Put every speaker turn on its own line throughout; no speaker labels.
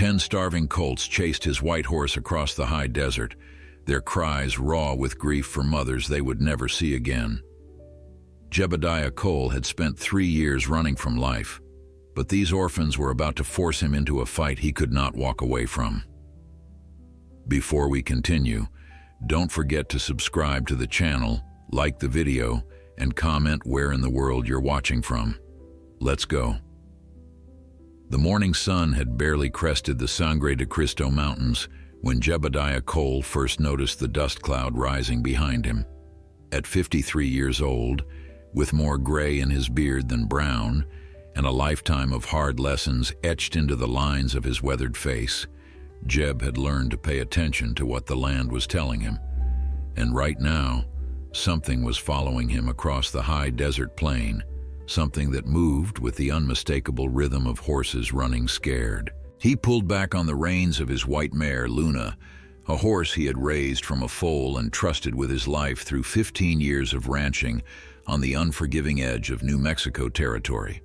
10 starving colts chased his white horse across the high desert, their cries raw with grief for mothers they would never see again. Jebediah Cole had spent 3 years running from life, but these orphans were about to force him into a fight he could not walk away from. Before we continue, don't forget to subscribe to the channel, like the video, and comment where in the world you're watching from. Let's go. The morning sun had barely crested the Sangre de Cristo Mountains when Jebediah Cole first noticed the dust cloud rising behind him. At 53 years old, with more gray in his beard than brown, and a lifetime of hard lessons etched into the lines of his weathered face, Jeb had learned to pay attention to what the land was telling him. And right now, something was following him across the high desert plain, something that moved with the unmistakable rhythm of horses running scared. He pulled back on the reins of his white mare, Luna, a horse he had raised from a foal and trusted with his life through 15 years of ranching on the unforgiving edge of New Mexico territory.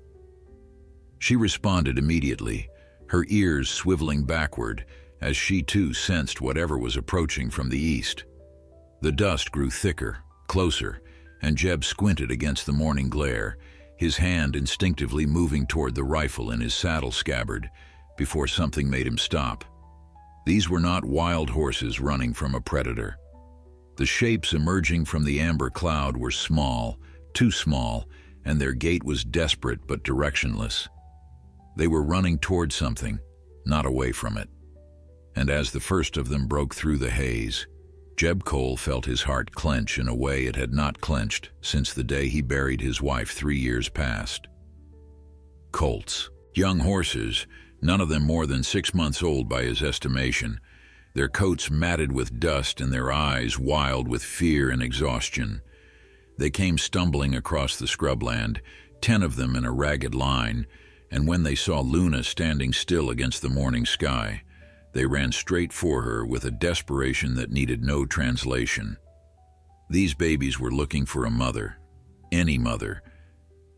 She responded immediately, her ears swiveling backward as she too sensed whatever was approaching from the east. The dust grew thicker, closer, and Jeb squinted against the morning glare, his hand instinctively moving toward the rifle in his saddle scabbard before something made him stop. These were not wild horses running from a predator. The shapes emerging from the amber cloud were small, too small, and their gait was desperate but directionless. They were running toward something, not away from it. And as the first of them broke through the haze, Jeb Cole felt his heart clench in a way it had not clenched since the day he buried his wife 3 years past. Colts, young horses, none of them more than 6 months old by his estimation, their coats matted with dust and their eyes wild with fear and exhaustion. They came stumbling across the scrubland, 10 of them in a ragged line, and when they saw Luna standing still against the morning sky, they ran straight for her with a desperation that needed no translation. These babies were looking for a mother, any mother,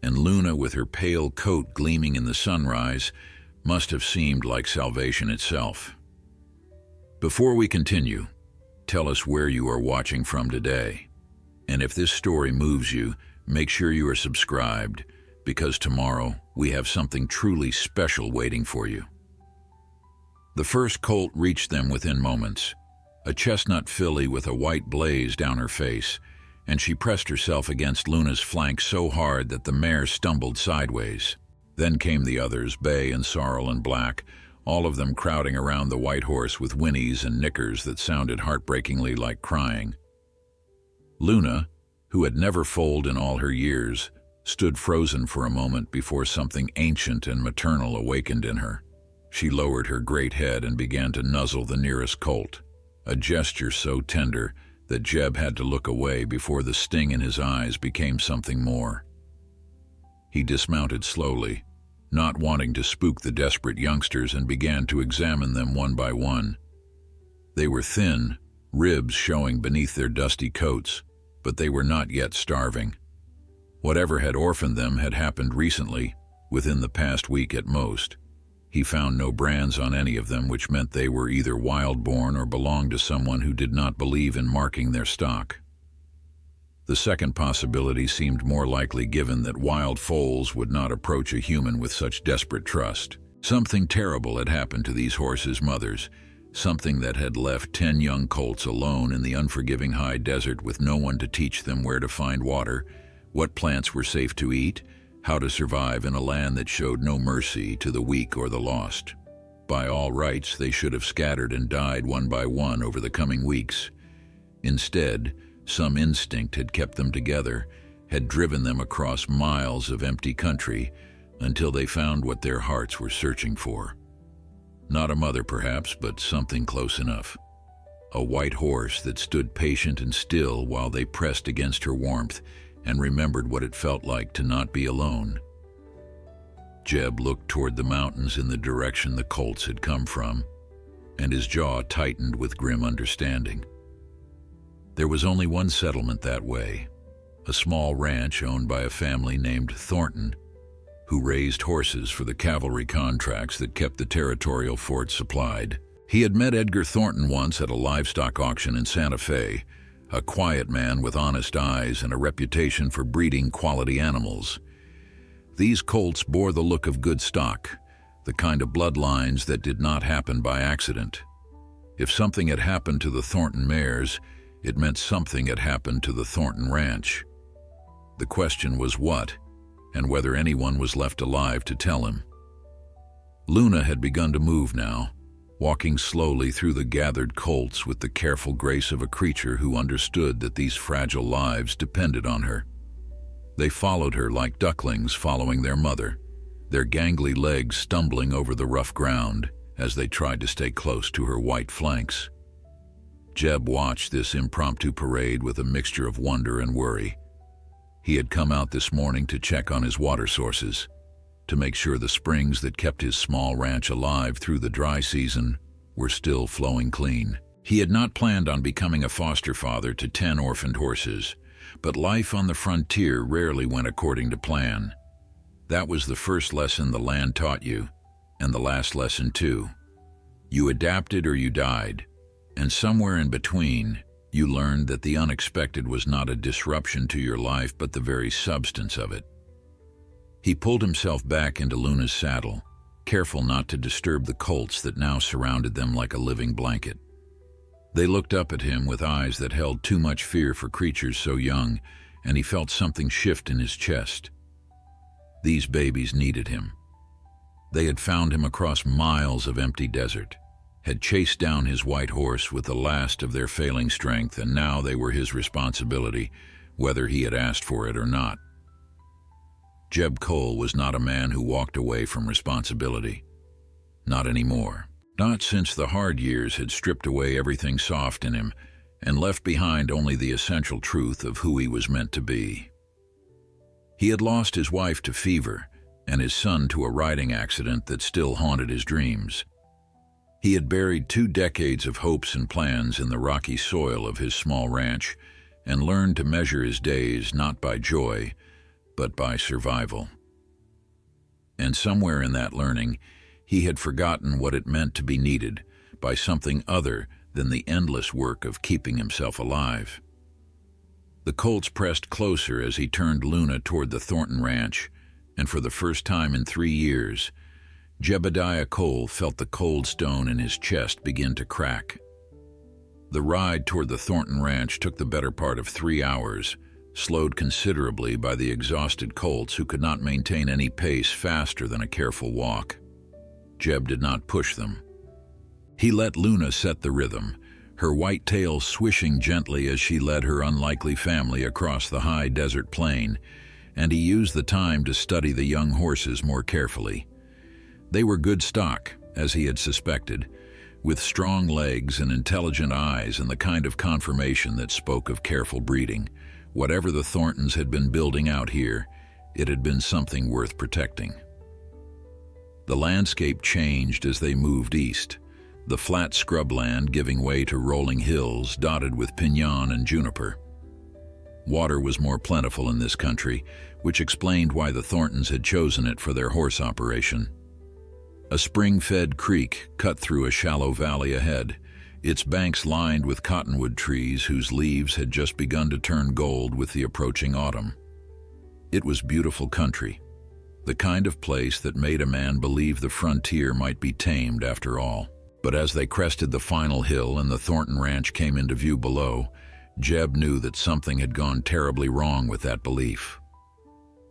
and Luna, with her pale coat gleaming in the sunrise, must have seemed like salvation itself. Before we continue, tell us where you are watching from today. And if this story moves you, make sure you are subscribed, because tomorrow we have something truly special waiting for you. The first colt reached them within moments, a chestnut filly with a white blaze down her face, and she pressed herself against Luna's flank so hard that the mare stumbled sideways. Then came the others, Bay and Sorrel and Black, all of them crowding around the white horse with whinnies and nickers that sounded heartbreakingly like crying. Luna, who had never foaled in all her years, stood frozen for a moment before something ancient and maternal awakened in her. She lowered her great head and began to nuzzle the nearest colt, a gesture so tender that Jeb had to look away before the sting in his eyes became something more. He dismounted slowly, not wanting to spook the desperate youngsters, and began to examine them one by one. They were thin, ribs showing beneath their dusty coats, but they were not yet starving. Whatever had orphaned them had happened recently, within the past week at most. He found no brands on any of them, which meant they were either wild-born or belonged to someone who did not believe in marking their stock. The second possibility seemed more likely, given that wild foals would not approach a human with such desperate trust. Something terrible had happened to these horses' mothers, something that had left 10 young colts alone in the unforgiving high desert with no one to teach them where to find water, what plants were safe to eat, how to survive in a land that showed no mercy to the weak or the lost. By all rights, they should have scattered and died one by one over the coming weeks. Instead, some instinct had kept them together, had driven them across miles of empty country until they found what their hearts were searching for. Not a mother perhaps, but something close enough. A white horse that stood patient and still while they pressed against her warmth and remembered what it felt like to not be alone. Jeb looked toward the mountains in the direction the colts had come from, and his jaw tightened with grim understanding. There was only one settlement that way, a small ranch owned by a family named Thornton, who raised horses for the cavalry contracts that kept the territorial fort supplied. He had met Edgar Thornton once at a livestock auction in Santa Fe, a quiet man with honest eyes and a reputation for breeding quality animals. These colts bore the look of good stock, the kind of bloodlines that did not happen by accident. If something had happened to the Thornton mares, it meant something had happened to the Thornton ranch. The question was what, and whether anyone was left alive to tell him. Luna had begun to move now, walking slowly through the gathered colts with the careful grace of a creature who understood that these fragile lives depended on her. They followed her like ducklings following their mother, their gangly legs stumbling over the rough ground as they tried to stay close to her white flanks. Jeb watched this impromptu parade with a mixture of wonder and worry. He had come out this morning to check on his water sources, to make sure the springs that kept his small ranch alive through the dry season were still flowing clean. He had not planned on becoming a foster father to 10 orphaned horses, but life on the frontier rarely went according to plan. That was the first lesson the land taught you, and the last lesson too. You adapted or you died, and somewhere in between, you learned that the unexpected was not a disruption to your life but the very substance of it. He pulled himself back into Luna's saddle, careful not to disturb the colts that now surrounded them like a living blanket. They looked up at him with eyes that held too much fear for creatures so young, and he felt something shift in his chest. These babies needed him. They had found him across miles of empty desert, had chased down his white horse with the last of their failing strength, and now they were his responsibility, whether he had asked for it or not. Jeb Cole was not a man who walked away from responsibility. Not anymore. Not since the hard years had stripped away everything soft in him and left behind only the essential truth of who he was meant to be. He had lost his wife to fever and his son to a riding accident that still haunted his dreams. He had buried 2 decades of hopes and plans in the rocky soil of his small ranch and learned to measure his days not by joy, but by survival. And somewhere in that learning, he had forgotten what it meant to be needed by something other than the endless work of keeping himself alive. The colts pressed closer as he turned Luna toward the Thornton ranch, and for the first time in 3 years, Jebediah Cole felt the cold stone in his chest begin to crack. The ride toward the Thornton ranch took the better part of 3 hours, slowed considerably by the exhausted colts who could not maintain any pace faster than a careful walk. Jeb did not push them. He let Luna set the rhythm, her white tail swishing gently as she led her unlikely family across the high desert plain, and he used the time to study the young horses more carefully. They were good stock, as he had suspected, with strong legs and intelligent eyes and the kind of conformation that spoke of careful breeding. Whatever the Thorntons had been building out here, it had been something worth protecting. The landscape changed as they moved east, the flat scrubland giving way to rolling hills dotted with piñon and juniper. Water was more plentiful in this country, which explained why the Thorntons had chosen it for their horse operation. A spring-fed creek cut through a shallow valley ahead, its banks lined with cottonwood trees whose leaves had just begun to turn gold with the approaching autumn. It was beautiful country, the kind of place that made a man believe the frontier might be tamed after all. But as they crested the final hill and the Thornton ranch came into view below, Jeb knew that something had gone terribly wrong with that belief.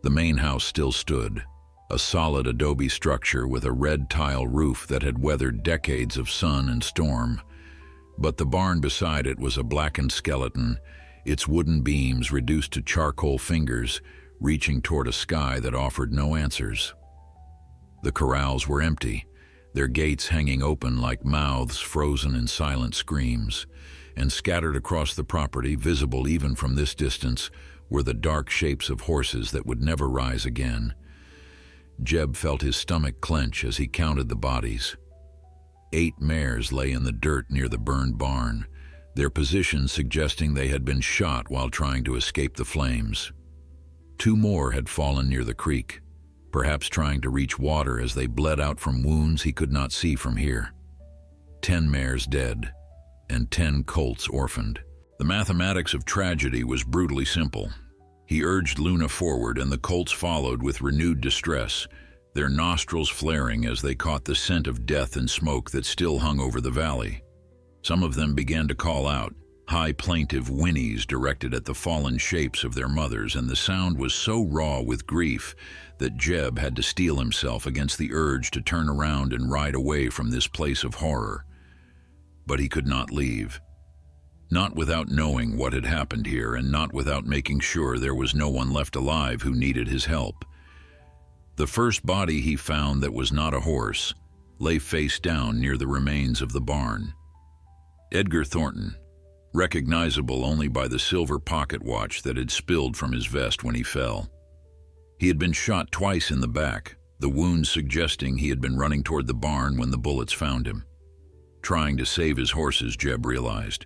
The main house still stood, a solid adobe structure with a red tile roof that had weathered decades of sun and storm. But the barn beside it was a blackened skeleton, its wooden beams reduced to charcoal fingers, reaching toward a sky that offered no answers. The corrals were empty, their gates hanging open like mouths frozen in silent screams, and scattered across the property, visible even from this distance, were the dark shapes of horses that would never rise again. Jeb felt his stomach clench as he counted the bodies. 8 mares lay in the dirt near the burned barn, their positions suggesting they had been shot while trying to escape the flames. 2 more had fallen near the creek, perhaps trying to reach water as they bled out from wounds he could not see from here. 10 mares dead, and 10 colts orphaned. The mathematics of tragedy was brutally simple. He urged Luna forward, and the colts followed with renewed distress, their nostrils flaring as they caught the scent of death and smoke that still hung over the valley. Some of them began to call out, high plaintive whinnies directed at the fallen shapes of their mothers, and the sound was so raw with grief that Jeb had to steel himself against the urge to turn around and ride away from this place of horror. But he could not leave. Not without knowing what had happened here, and not without making sure there was no one left alive who needed his help. The first body he found that was not a horse lay face down near the remains of the barn. Edgar Thornton, recognizable only by the silver pocket watch that had spilled from his vest when he fell. He had been shot twice in the back, the wounds suggesting he had been running toward the barn when the bullets found him. Trying to save his horses, Jeb realized.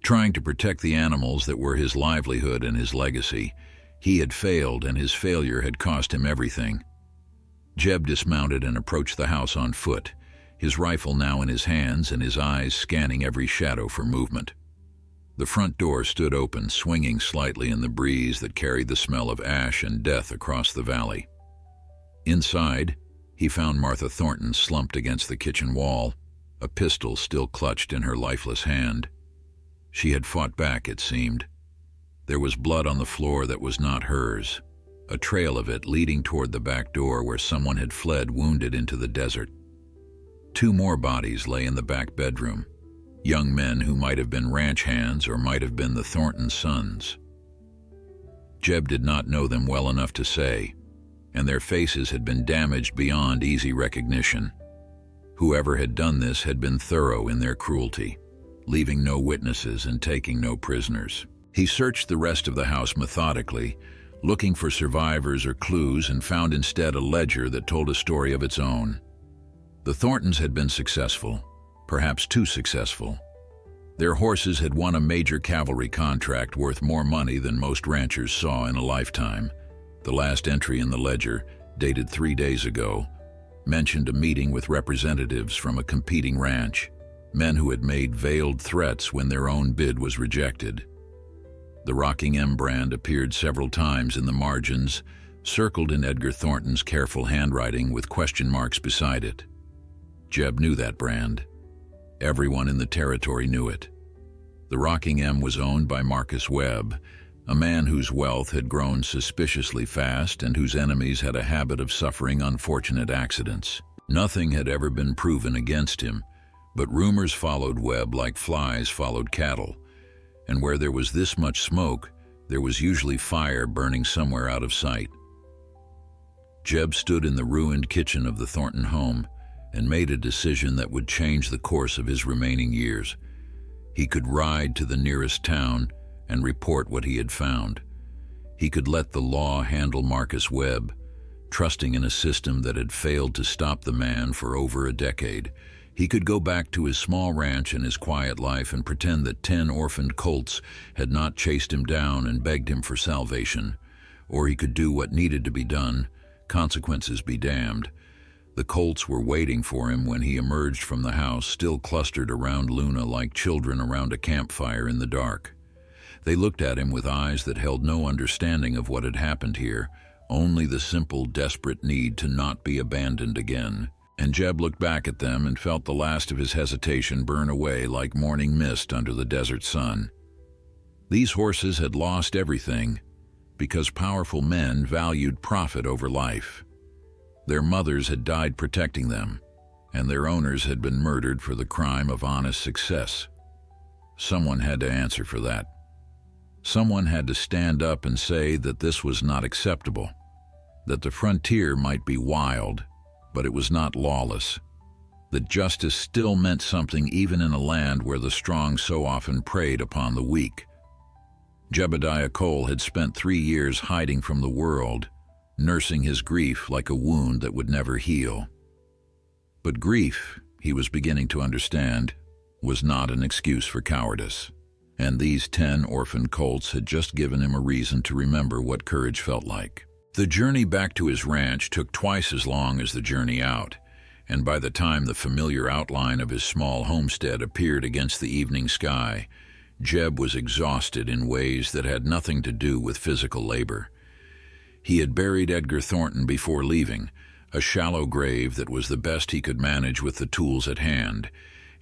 Trying to protect the animals that were his livelihood and his legacy. He had failed, and his failure had cost him everything. Jeb dismounted and approached the house on foot, his rifle now in his hands and his eyes scanning every shadow for movement. The front door stood open, swinging slightly in the breeze that carried the smell of ash and death across the valley. Inside, he found Martha Thornton slumped against the kitchen wall, a pistol still clutched in her lifeless hand. She had fought back, it seemed. There was blood on the floor that was not hers, a trail of it leading toward the back door where someone had fled wounded into the desert. 2 more bodies lay in the back bedroom, young men who might have been ranch hands or might have been the Thornton sons. Jeb did not know them well enough to say, and their faces had been damaged beyond easy recognition. Whoever had done this had been thorough in their cruelty, leaving no witnesses and taking no prisoners. He searched the rest of the house methodically, looking for survivors or clues, and found instead a ledger that told a story of its own. The Thorntons had been successful, perhaps too successful. Their horses had won a major cavalry contract worth more money than most ranchers saw in a lifetime. The last entry in the ledger, dated 3 days ago, mentioned a meeting with representatives from a competing ranch, men who had made veiled threats when their own bid was rejected. The Rocking M brand appeared several times in the margins, circled in Edgar Thornton's careful handwriting with question marks beside it. Jeb knew that brand. Everyone in the territory knew it. The Rocking M was owned by Marcus Webb, a man whose wealth had grown suspiciously fast and whose enemies had a habit of suffering unfortunate accidents. Nothing had ever been proven against him, but rumors followed Webb like flies followed cattle, and where there was this much smoke, there was usually fire burning somewhere out of sight. Jeb stood in the ruined kitchen of the Thornton home and made a decision that would change the course of his remaining years. He could ride to the nearest town and report what he had found. He could let the law handle Marcus Webb, trusting in a system that had failed to stop the man for over a decade. He could go back to his small ranch and his quiet life and pretend that 10 orphaned colts had not chased him down and begged him for salvation. Or he could do what needed to be done, consequences be damned. The colts were waiting for him when he emerged from the house, still clustered around Luna like children around a campfire in the dark. They looked at him with eyes that held no understanding of what had happened here, only the simple, desperate need to not be abandoned again. And Jeb looked back at them and felt the last of his hesitation burn away like morning mist under the desert sun. These horses had lost everything because powerful men valued profit over life. Their mothers had died protecting them, and their owners had been murdered for the crime of honest success. Someone had to answer for that. Someone had to stand up and say that this was not acceptable, that the frontier might be wild, but it was not lawless, that justice still meant something even in a land where the strong so often preyed upon the weak. Jebediah Cole had spent 3 years hiding from the world, nursing his grief like a wound that would never heal. But grief, he was beginning to understand, was not an excuse for cowardice, and these 10 orphaned colts had just given him a reason to remember what courage felt like. The journey back to his ranch took twice as long as the journey out, and by the time the familiar outline of his small homestead appeared against the evening sky, Jeb was exhausted in ways that had nothing to do with physical labor. He had buried Edgar Thornton before leaving, a shallow grave that was the best he could manage with the tools at hand,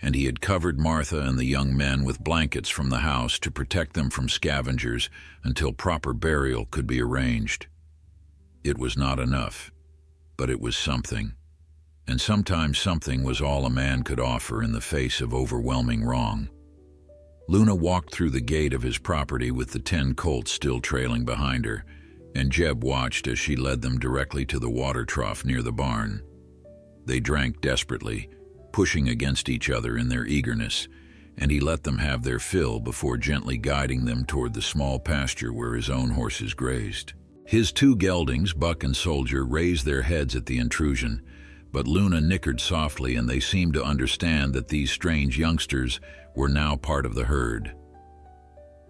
and he had covered Martha and the young men with blankets from the house to protect them from scavengers until proper burial could be arranged. It was not enough, but it was something, and sometimes something was all a man could offer in the face of overwhelming wrong. Luna walked through the gate of his property with the 10 colts still trailing behind her, and Jeb watched as she led them directly to the water trough near the barn. They drank desperately, pushing against each other in their eagerness, and he let them have their fill before gently guiding them toward the small pasture where his own horses grazed. His 2 geldings, Buck and Soldier, raised their heads at the intrusion, but Luna nickered softly, and they seemed to understand that these strange youngsters were now part of the herd.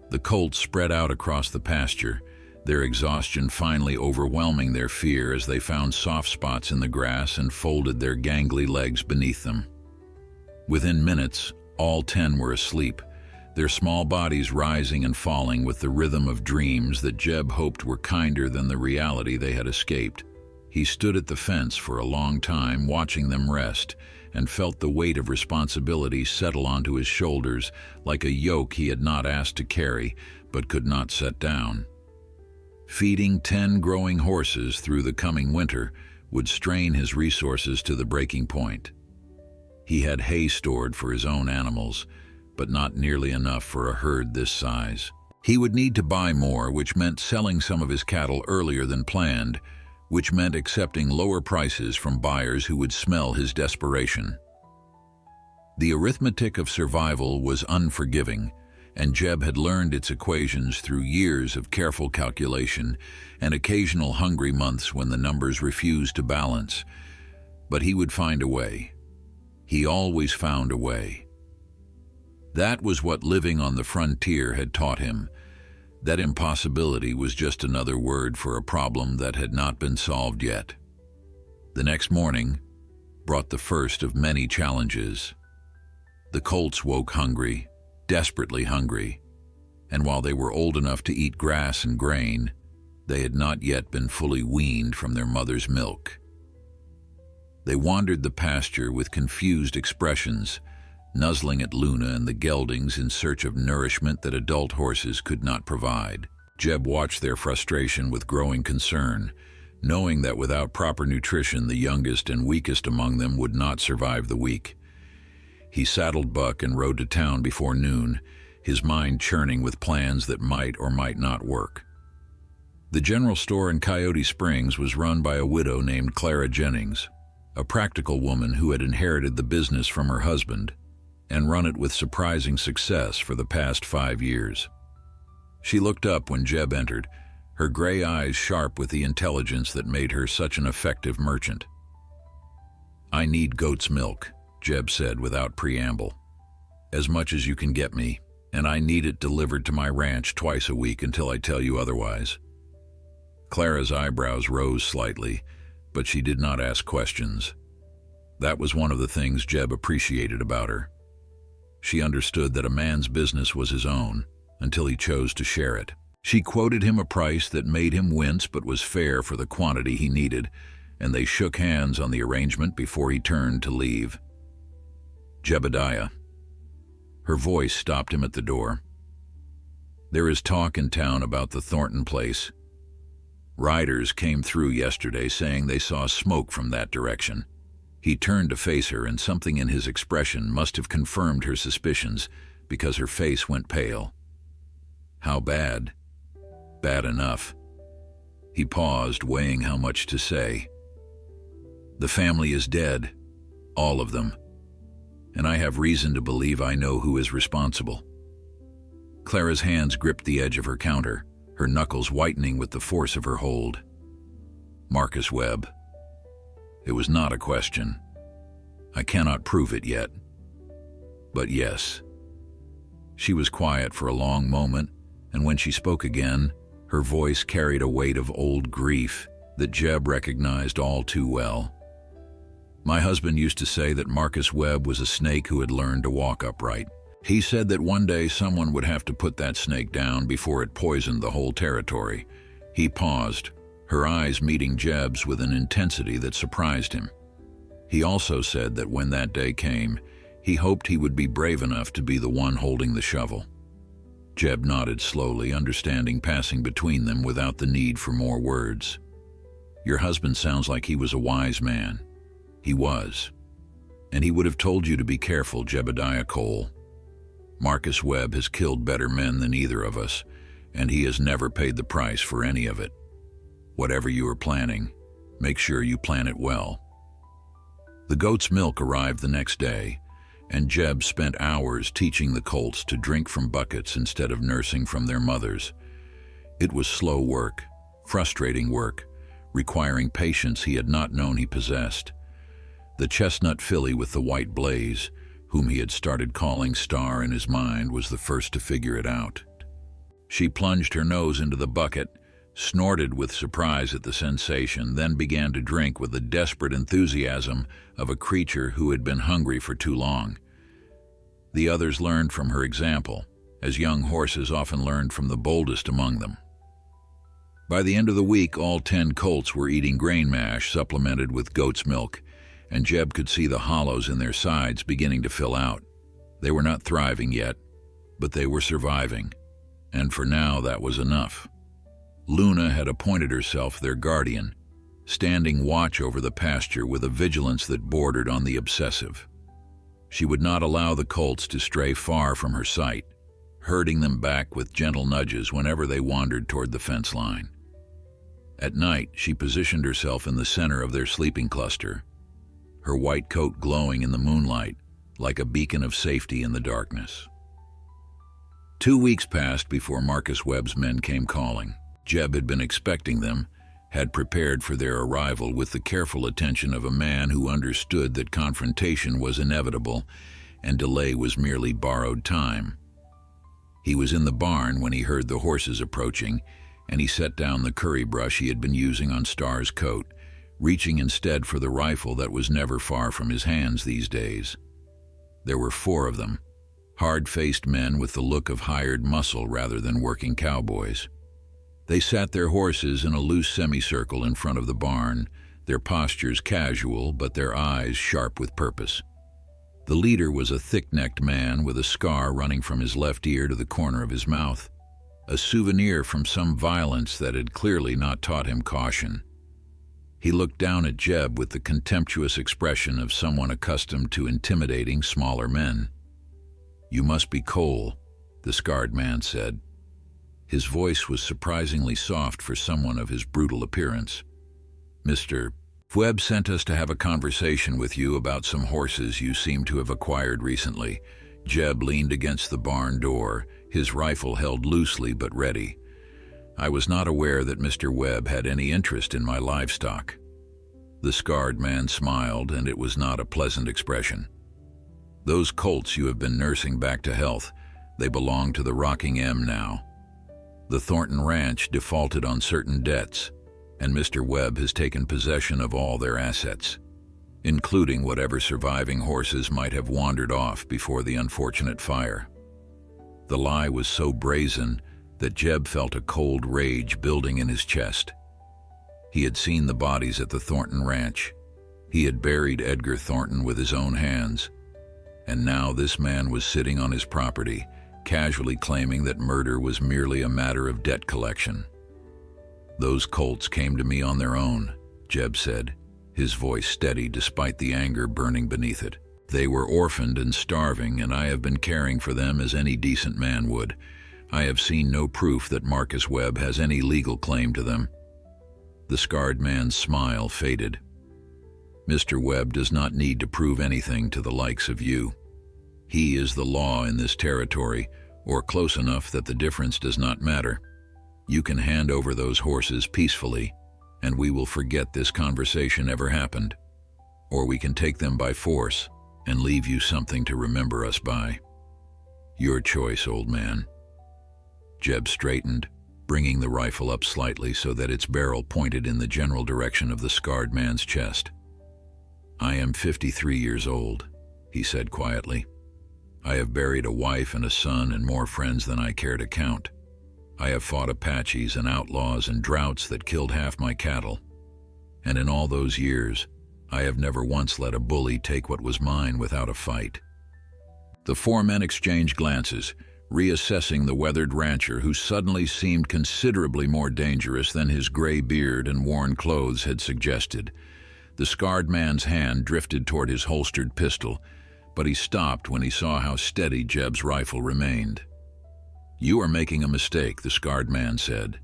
The colts spread out across the pasture, their exhaustion finally overwhelming their fear as they found soft spots in the grass and folded their gangly legs beneath them. Within minutes, all 10 were asleep, their small bodies rising and falling with the rhythm of dreams that Jeb hoped were kinder than the reality they had escaped. He stood at the fence for a long time, watching them rest, and felt the weight of responsibility settle onto his shoulders like a yoke he had not asked to carry but could not set down. Feeding 10 growing horses through the coming winter would strain his resources to the breaking point. He had hay stored for his own animals, but not nearly enough for a herd this size. He would need to buy more, which meant selling some of his cattle earlier than planned, which meant accepting lower prices from buyers who would smell his desperation. The arithmetic of survival was unforgiving, and Jeb had learned its equations through years of careful calculation and occasional hungry months when the numbers refused to balance. But he would find a way. He always found a way. That was what living on the frontier had taught him. That impossibility was just another word for a problem that had not been solved yet. The next morning brought the first of many challenges. The colts woke hungry, desperately hungry, and while they were old enough to eat grass and grain, they had not yet been fully weaned from their mother's milk. They wandered the pasture with confused expressions, nuzzling at Luna and the geldings in search of nourishment that adult horses could not provide. Jeb watched their frustration with growing concern, knowing that without proper nutrition, the youngest and weakest among them would not survive the week. He saddled Buck and rode to town before noon, his mind churning with plans that might or might not work. The general store in Coyote Springs was run by a widow named Clara Jennings, a practical woman who had inherited the business from her husband and run it with surprising success for the past 5 years. She looked up when Jeb entered, her gray eyes sharp with the intelligence that made her such an effective merchant. "I need goat's milk," Jeb said without preamble. "As much as you can get me, and I need it delivered to my ranch twice a week until I tell you otherwise." Clara's eyebrows rose slightly, but she did not ask questions. That was one of the things Jeb appreciated about her. She understood that a man's business was his own until he chose to share it. She quoted him a price that made him wince but was fair for the quantity he needed, and they shook hands on the arrangement before he turned to leave. "Jebediah." Her voice stopped him at the door. "There is talk in town about the Thornton place. Riders came through yesterday saying they saw smoke from that direction." He turned to face her, and something in his expression must have confirmed her suspicions because her face went pale. "How bad?" "Bad enough." He paused, weighing how much to say. "The family is dead, all of them, and I have reason to believe I know who is responsible." Clara's hands gripped the edge of her counter, her knuckles whitening with the force of her hold. "Marcus Webb." It was not a question. "I cannot prove it yet. But yes." She was quiet for a long moment, and when she spoke again, her voice carried a weight of old grief, that Jeb recognized all too well. My husband used to say that Marcus Webb was a snake who had learned to walk upright. He said that one day someone would have to put that snake down before it poisoned the whole territory. He paused, her eyes meeting Jeb's with an intensity that surprised him. He also said that when that day came, he hoped he would be brave enough to be the one holding the shovel. Jeb nodded slowly, understanding passing between them without the need for more words. Your husband sounds like he was a wise man. He was. And he would have told you to be careful, Jebediah Cole. Marcus Webb has killed better men than either of us, and he has never paid the price for any of it. Whatever you are planning, make sure you plan it well. The goat's milk arrived the next day, and Jeb spent hours teaching the colts to drink from buckets instead of nursing from their mothers. It was slow work, frustrating work, requiring patience he had not known he possessed. The chestnut filly with the white blaze, whom he had started calling Star in his mind, was the first to figure it out. She plunged her nose into the bucket, snorted with surprise at the sensation, then began to drink with the desperate enthusiasm of a creature who had been hungry for too long. The others learned from her example, as young horses often learned from the boldest among them. By the end of the week, all 10 colts were eating grain mash supplemented with goat's milk, and Jeb could see the hollows in their sides beginning to fill out. They were not thriving yet, but they were surviving, and for now that was enough. Luna had appointed herself their guardian, standing watch over the pasture with a vigilance that bordered on the obsessive. She would not allow the colts to stray far from her sight, herding them back with gentle nudges whenever they wandered toward the fence line. At night, she positioned herself in the center of their sleeping cluster, her white coat glowing in the moonlight like a beacon of safety in the darkness. 2 weeks passed before Marcus Webb's men came calling. Jeb had been expecting them, had prepared for their arrival with the careful attention of a man who understood that confrontation was inevitable and delay was merely borrowed time. He was in the barn when he heard the horses approaching, and he set down the curry brush he had been using on Star's coat, reaching instead for the rifle that was never far from his hands these days. There were 4 of them, hard-faced men with the look of hired muscle rather than working cowboys. They sat their horses in a loose semicircle in front of the barn, their postures casual but their eyes sharp with purpose. The leader was a thick-necked man with a scar running from his left ear to the corner of his mouth, a souvenir from some violence that had clearly not taught him caution. He looked down at Jeb with the contemptuous expression of someone accustomed to intimidating smaller men. "You must be Cole," the scarred man said. His voice was surprisingly soft for someone of his brutal appearance. "Mr. Webb sent us to have a conversation with you about some horses you seem to have acquired recently." Jeb leaned against the barn door, his rifle held loosely but ready. "I was not aware that Mr. Webb had any interest in my livestock." The scarred man smiled, and it was not a pleasant expression. "Those colts you have been nursing back to health, they belong to the Rocking M now. The Thornton Ranch defaulted on certain debts, and Mr. Webb has taken possession of all their assets, including whatever surviving horses might have wandered off before the unfortunate fire." The lie was so brazen that Jeb felt a cold rage building in his chest. He had seen the bodies at the Thornton Ranch. He had buried Edgar Thornton with his own hands, and now this man was sitting on his property, casually claiming that murder was merely a matter of debt collection. "Those colts came to me on their own," Jeb said, his voice steady despite the anger burning beneath it. "They were orphaned and starving, and I have been caring for them as any decent man would. I have seen no proof that Marcus Webb has any legal claim to them." The scarred man's smile faded. "Mr. Webb does not need to prove anything to the likes of you. He is the law in this territory, or close enough that the difference does not matter. You can hand over those horses peacefully, and we will forget this conversation ever happened. Or we can take them by force and leave you something to remember us by. Your choice, old man." Jeb straightened, bringing the rifle up slightly so that its barrel pointed in the general direction of the scarred man's chest. "I am 53 years old," he said quietly. "I have buried a wife and a son and more friends than I care to count. I have fought Apaches and outlaws and droughts that killed half my cattle. And in all those years, I have never once let a bully take what was mine without a fight." The four men exchanged glances, reassessing the weathered rancher who suddenly seemed considerably more dangerous than his gray beard and worn clothes had suggested. The scarred man's hand drifted toward his holstered pistol, but he stopped when he saw how steady Jeb's rifle remained. "You are making a mistake," the scarred man said.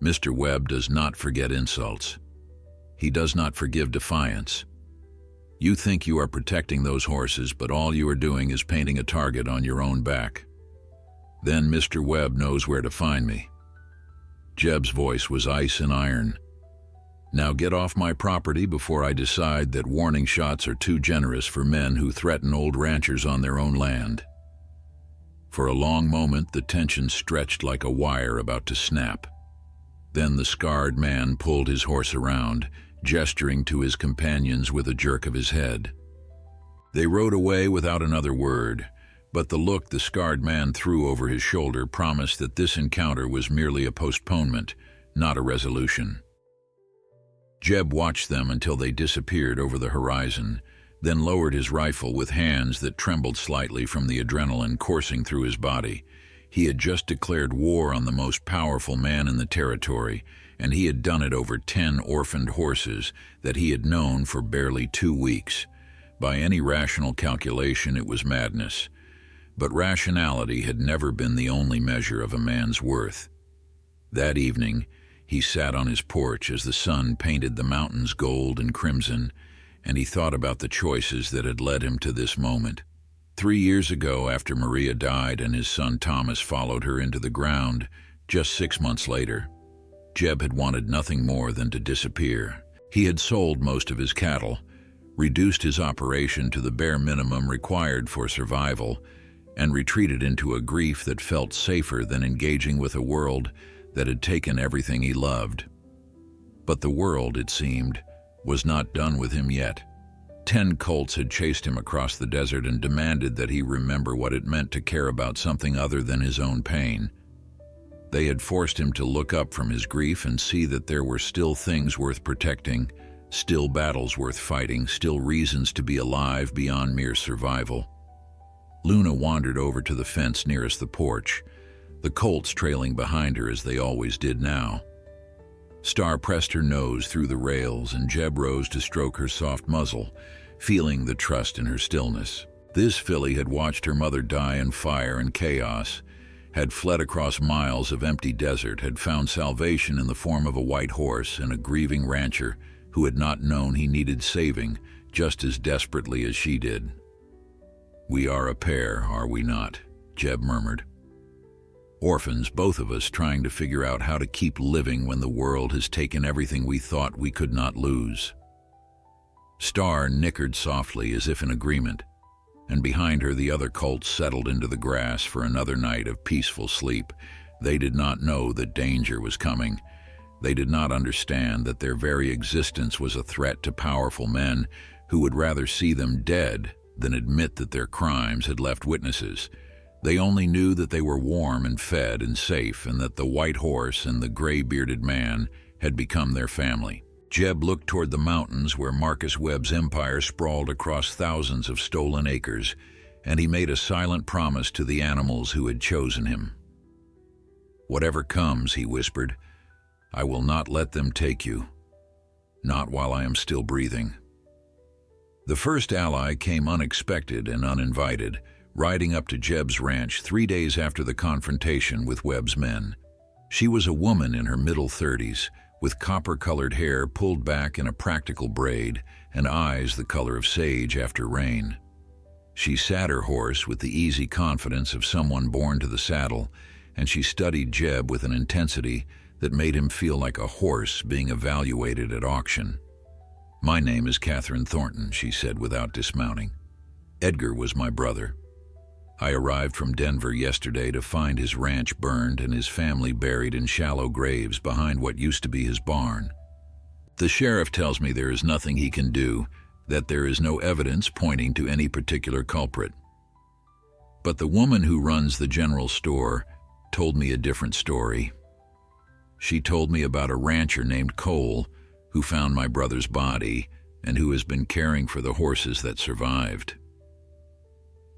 "Mr. Webb does not forget insults. He does not forgive defiance. You think you are protecting those horses, but all you are doing is painting a target on your own back. Then Mr. Webb knows where to find me." Jeb's voice was ice and iron. "Now get off my property before I decide that warning shots are too generous for men who threaten old ranchers on their own land." For a long moment, the tension stretched like a wire about to snap. Then the scarred man pulled his horse around, gesturing to his companions with a jerk of his head. They rode away without another word, but the look the scarred man threw over his shoulder promised that this encounter was merely a postponement, not a resolution. Jeb watched them until they disappeared over the horizon, then lowered his rifle with hands that trembled slightly from the adrenaline coursing through his body. He had just declared war on the most powerful man in the territory, and he had done it over 10 orphaned horses that he had known for barely 2 weeks. By any rational calculation, it was madness. But rationality had never been the only measure of a man's worth. That evening, he sat on his porch as the sun painted the mountains gold and crimson, and he thought about the choices that had led him to this moment. 3 years ago, after Maria died and his son Thomas followed her into the ground, just 6 months later, Jeb had wanted nothing more than to disappear. He had sold most of his cattle, reduced his operation to the bare minimum required for survival, and retreated into a grief that felt safer than engaging with a world that had taken everything he loved. But the world, it seemed, was not done with him yet. 10 Colts had chased him across the desert and demanded that he remember what it meant to care about something other than his own pain. They had forced him to look up from his grief and see that there were still things worth protecting, still battles worth fighting, still reasons to be alive beyond mere survival. Luna wandered over to the fence nearest the porch, the Colts trailing behind her as they always did now. Star pressed her nose through the rails, and Jeb rose to stroke her soft muzzle, feeling the trust in her stillness. This filly had watched her mother die in fire and chaos, had fled across miles of empty desert, had found salvation in the form of a white horse and a grieving rancher who had not known he needed saving just as desperately as she did. "We are a pair, are we not?" Jeb murmured. "Orphans, both of us, trying to figure out how to keep living when the world has taken everything we thought we could not lose." Star nickered softly as if in agreement, and behind her the other Colts settled into the grass for another night of peaceful sleep. They did not know that danger was coming. They did not understand that their very existence was a threat to powerful men who would rather see them dead than admit that their crimes had left witnesses. They only knew that they were warm and fed and safe, and that the white horse and the gray-bearded man had become their family. Jeb looked toward the mountains where Marcus Webb's empire sprawled across thousands of stolen acres, and he made a silent promise to the animals who had chosen him. "Whatever comes," he whispered, "I will not let them take you. Not while I am still breathing." The first ally came unexpected and uninvited, riding up to Jeb's ranch 3 days after the confrontation with Webb's men. She was a woman in her middle 30s, with copper-colored hair pulled back in a practical braid and eyes the color of sage after rain. She sat her horse with the easy confidence of someone born to the saddle, and she studied Jeb with an intensity that made him feel like a horse being evaluated at auction. "My name is Catherine Thornton," she said without dismounting. "Edgar was my brother." I arrived from Denver yesterday to find his ranch burned and his family buried in shallow graves behind what used to be his barn. The sheriff tells me there is nothing he can do, that there is no evidence pointing to any particular culprit. But the woman who runs the general store told me a different story. She told me about a rancher named Cole who found my brother's body and who has been caring for the horses that survived.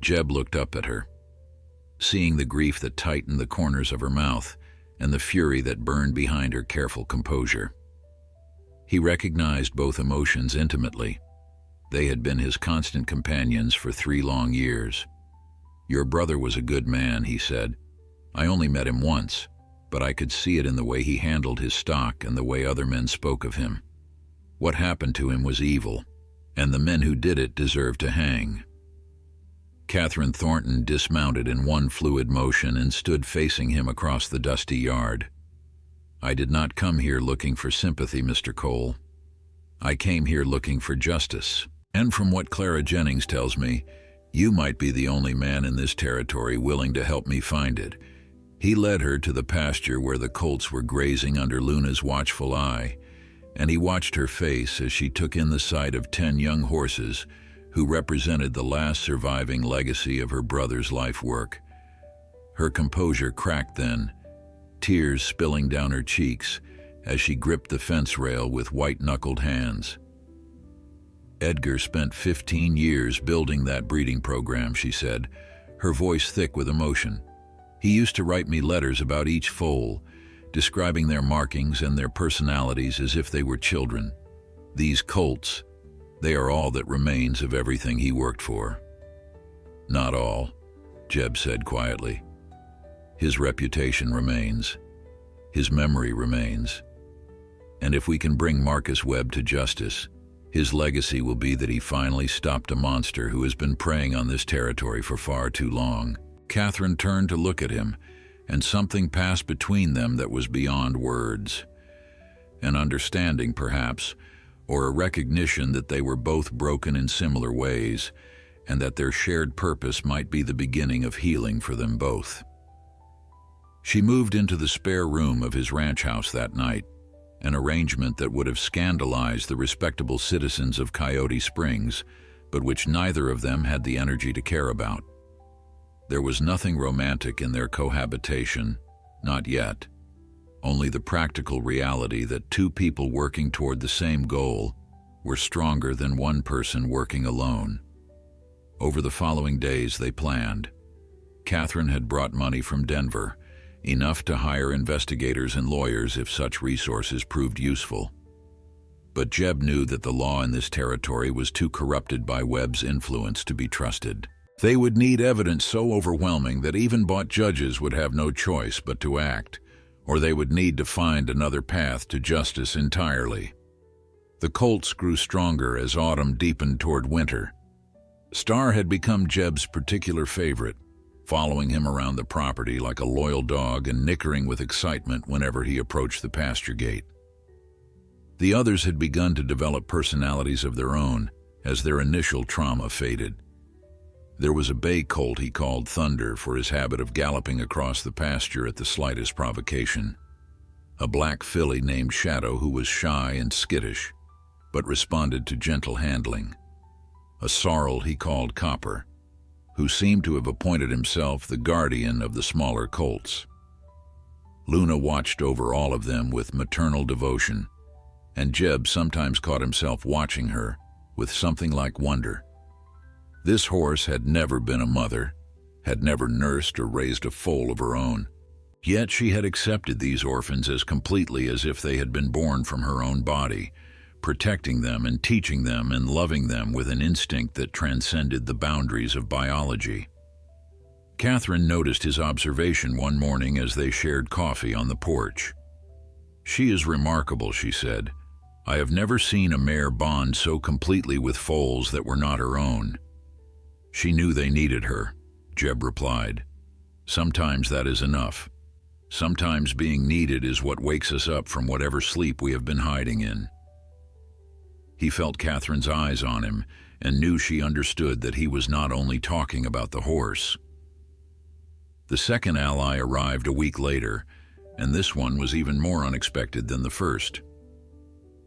Jeb looked up at her, seeing the grief that tightened the corners of her mouth and the fury that burned behind her careful composure. He recognized both emotions intimately. They had been his constant companions for 3 long years. "Your brother was a good man," he said. "I only met him once, but I could see it in the way he handled his stock and the way other men spoke of him. What happened to him was evil, and the men who did it deserved to hang." Catherine Thornton dismounted in one fluid motion and stood facing him across the dusty yard. "I did not come here looking for sympathy, Mr. Cole. I came here looking for justice. And from what Clara Jennings tells me, you might be the only man in this territory willing to help me find it." He led her to the pasture where the colts were grazing under Luna's watchful eye, and he watched her face as she took in the sight of 10 young horses who represented the last surviving legacy of her brother's life work. Her composure cracked then, tears spilling down her cheeks as she gripped the fence rail with white-knuckled hands. "Edgar spent 15 years building that breeding program," she said, her voice thick with emotion. "He used to write me letters about each foal, describing their markings and their personalities as if they were children. These colts, they are all that remains of everything he worked for." "Not all," Jeb said quietly. "His reputation remains. His memory remains. And if we can bring Marcus Webb to justice, his legacy will be that he finally stopped a monster who has been preying on this territory for far too long." Catherine turned to look at him, and something passed between them that was beyond words. An understanding, perhaps, or a recognition that they were both broken in similar ways, and that their shared purpose might be the beginning of healing for them both. She moved into the spare room of his ranch house that night, an arrangement that would have scandalized the respectable citizens of Coyote Springs, but which neither of them had the energy to care about. There was nothing romantic in their cohabitation, not yet. Only the practical reality that 2 people working toward the same goal were stronger than one person working alone. Over the following days they planned. Catherine had brought money from Denver, enough to hire investigators and lawyers if such resources proved useful. But Jeb knew that the law in this territory was too corrupted by Webb's influence to be trusted. They would need evidence so overwhelming that even bought judges would have no choice but to act, or they would need to find another path to justice entirely. The colts grew stronger as autumn deepened toward winter. Star had become Jeb's particular favorite, following him around the property like a loyal dog and nickering with excitement whenever he approached the pasture gate. The others had begun to develop personalities of their own as their initial trauma faded. There was a bay colt he called Thunder for his habit of galloping across the pasture at the slightest provocation. A black filly named Shadow who was shy and skittish, but responded to gentle handling. A sorrel he called Copper, who seemed to have appointed himself the guardian of the smaller colts. Luna watched over all of them with maternal devotion, and Jeb sometimes caught himself watching her with something like wonder. This horse had never been a mother, had never nursed or raised a foal of her own. Yet she had accepted these orphans as completely as if they had been born from her own body, protecting them and teaching them and loving them with an instinct that transcended the boundaries of biology. Catherine noticed his observation one morning as they shared coffee on the porch. "She is remarkable," she said. "I have never seen a mare bond so completely with foals that were not her own." "She knew they needed her," Jeb replied. "Sometimes that is enough. Sometimes being needed is what wakes us up from whatever sleep we have been hiding in." He felt Catherine's eyes on him and knew she understood that he was not only talking about the horse, The second ally arrived a week later, and this one was even more unexpected than the first.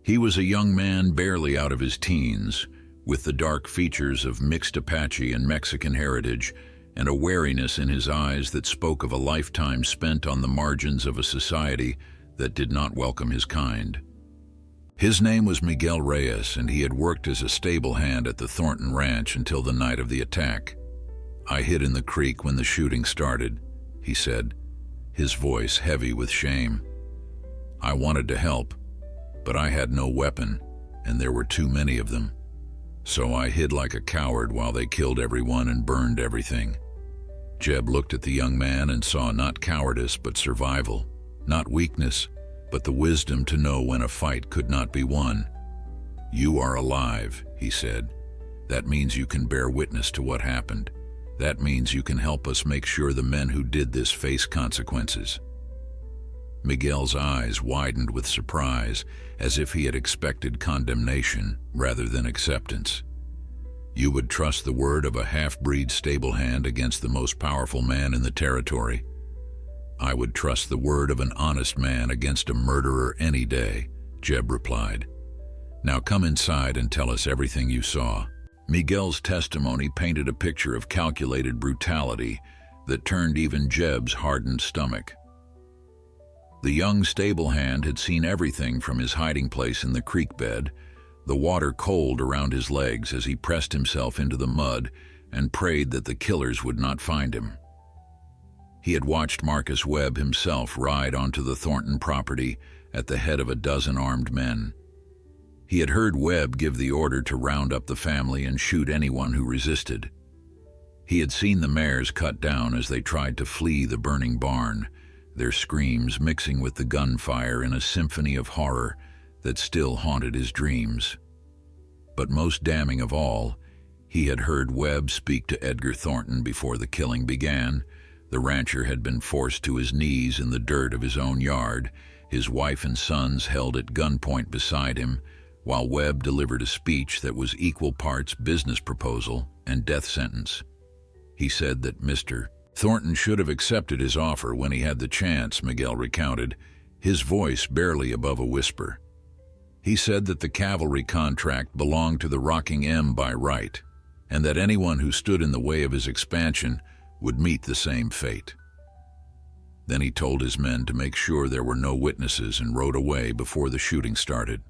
He was a young man barely out of his teens, with the dark features of mixed Apache and Mexican heritage, and a wariness in his eyes that spoke of a lifetime spent on the margins of a society that did not welcome his kind. His name was Miguel Reyes, and he had worked as a stable hand at the Thornton Ranch until the night of the attack. "I hid in the creek when the shooting started," he said, his voice heavy with shame. "I wanted to help, but I had no weapon, and there were too many of them. So I hid like a coward while they killed everyone and burned everything." Jeb looked at the young man and saw not cowardice but survival, not weakness, but the wisdom to know when a fight could not be won. "You are alive," he said. "That means you can bear witness to what happened. That means you can help us make sure the men who did this face consequences." Miguel's eyes widened with surprise, as if he had expected condemnation rather than acceptance. "You would trust the word of a half-breed stable hand against the most powerful man in the territory?" "I would trust the word of an honest man against a murderer any day," Jeb replied. "Now come inside and tell us everything you saw." Miguel's testimony painted a picture of calculated brutality that turned even Jeb's hardened stomach. The young stable hand had seen everything from his hiding place in the creek bed, the water cold around his legs as he pressed himself into the mud and prayed that the killers would not find him. He had watched Marcus Webb himself ride onto the Thornton property at the head of a dozen armed men. He had heard Webb give the order to round up the family and shoot anyone who resisted. He had seen the mares cut down as they tried to flee the burning barn, their screams mixing with the gunfire in a symphony of horror that still haunted his dreams. But most damning of all, he had heard Webb speak to Edgar Thornton before the killing began. The rancher had been forced to his knees in the dirt of his own yard, his wife and sons held at gunpoint beside him, while Webb delivered a speech that was equal parts business proposal and death sentence. He said that Mr. Thornton should have accepted his offer when he had the chance, Miguel recounted, his voice barely above a whisper. He said that the cavalry contract belonged to the Rocking M by right, and that anyone who stood in the way of his expansion would meet the same fate. Then he told his men to make sure there were no witnesses and rode away before the shooting started.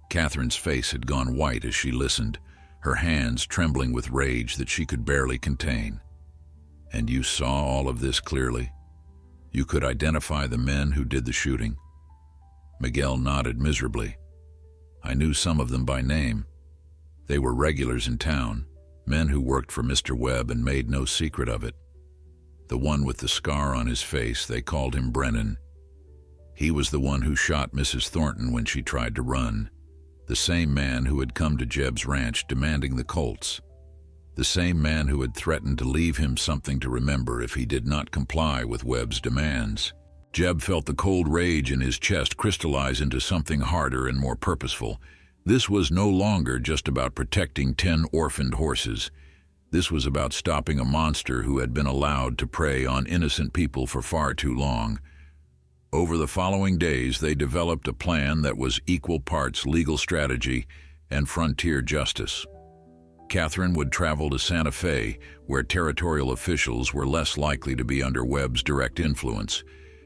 Catherine's face had gone white as she listened, her hands trembling with rage that she could barely contain. "And you saw all of this clearly? You could identify the men who did the shooting?" Miguel nodded miserably. "I knew some of them by name. They were regulars in town, men who worked for Mr. Webb and made no secret of it. The one with the scar on his face, they called him Brennan. He was the one who shot Mrs. Thornton when she tried to run. The same man who had come to Jeb's ranch demanding the Colts. The same man who had threatened to leave him something to remember if he did not comply with Webb's demands." Jeb felt the cold rage in his chest crystallize into something harder and more purposeful. This was no longer just about protecting 10 orphaned horses. This was about stopping a monster who had been allowed to prey on innocent people for far too long. Over the following days, they developed a plan that was equal parts legal strategy and frontier justice. Catherine would travel to Santa Fe, where territorial officials were less likely to be under Webb's direct influence,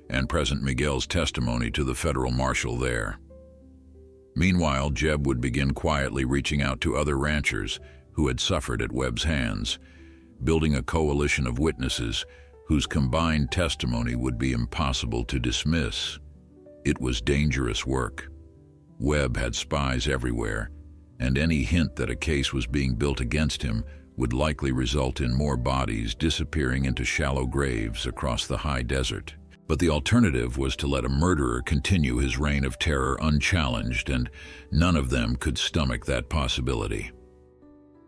and present Miguel's testimony to the federal marshal there. Meanwhile, Jeb would begin quietly reaching out to other ranchers who had suffered at Webb's hands, building a coalition of witnesses whose combined testimony would be impossible to dismiss. It was dangerous work. Webb had spies everywhere, and any hint that a case was being built against him would likely result in more bodies disappearing into shallow graves across the high desert. But the alternative was to let a murderer continue his reign of terror unchallenged, and none of them could stomach that possibility.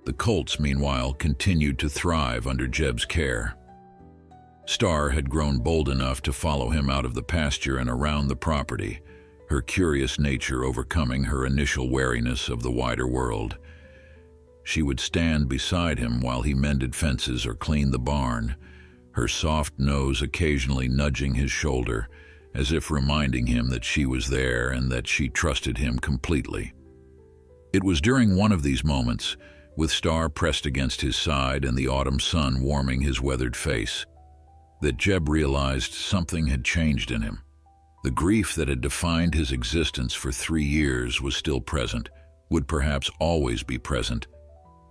The Colts, meanwhile, continued to thrive under Jeb's care. Star had grown bold enough to follow him out of the pasture and around the property, her curious nature overcoming her initial wariness of the wider world. She would stand beside him while he mended fences or cleaned the barn, her soft nose occasionally nudging his shoulder, as if reminding him that she was there and that she trusted him completely. It was during one of these moments, with Star pressed against his side and the autumn sun warming his weathered face, that Jeb realized something had changed in him. The grief that had defined his existence for 3 years was still present, would perhaps always be present,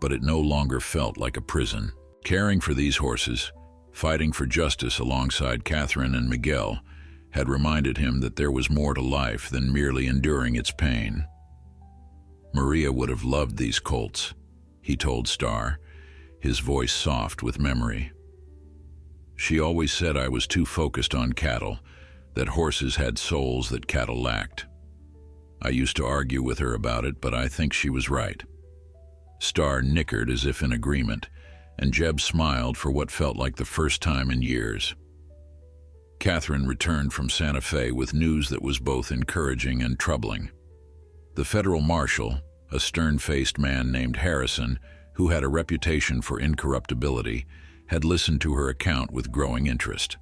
but it no longer felt like a prison. Caring for these horses, fighting for justice alongside Catherine and Miguel, had reminded him that there was more to life than merely enduring its pain. Maria would have loved these colts, he told Star, his voice soft with memory. She always said I was too focused on cattle, that horses had souls that cattle lacked. I used to argue with her about it, but I think she was right. Star nickered as if in agreement, and Jeb smiled for what felt like the first time in years. Catherine returned from Santa Fe with news that was both encouraging and troubling. The federal marshal, a stern-faced man named Harrison, who had a reputation for incorruptibility, had listened to her account with growing interest.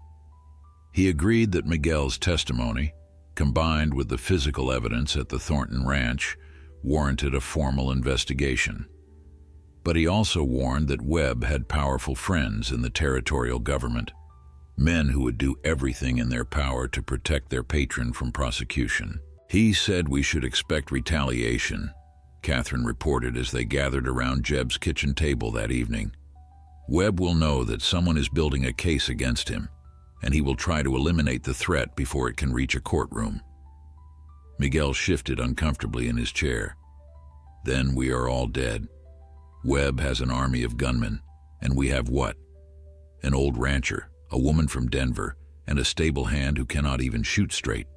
He agreed that Miguel's testimony, combined with the physical evidence at the Thornton Ranch, warranted a formal investigation. But he also warned that Webb had powerful friends in the territorial government, men who would do everything in their power to protect their patron from prosecution. He said we should expect retaliation, Catherine reported as they gathered around Jeb's kitchen table that evening. Webb will know that someone is building a case against him, and he will try to eliminate the threat before it can reach a courtroom. Miguel shifted uncomfortably in his chair. Then we are all dead. Webb has an army of gunmen, and we have what? An old rancher, a woman from Denver, and a stable hand who cannot even shoot straight.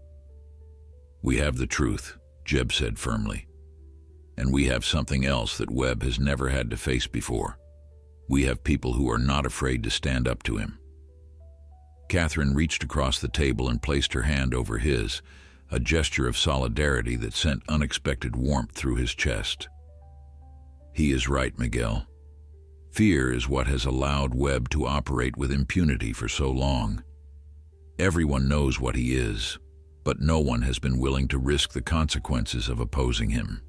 We have the truth, Jeb said firmly. And we have something else that Webb has never had to face before. We have people who are not afraid to stand up to him. Catherine reached across the table and placed her hand over his, a gesture of solidarity that sent unexpected warmth through his chest. He is right, Miguel. Fear is what has allowed Webb to operate with impunity for so long. Everyone knows what he is, but no one has been willing to risk the consequences of opposing him.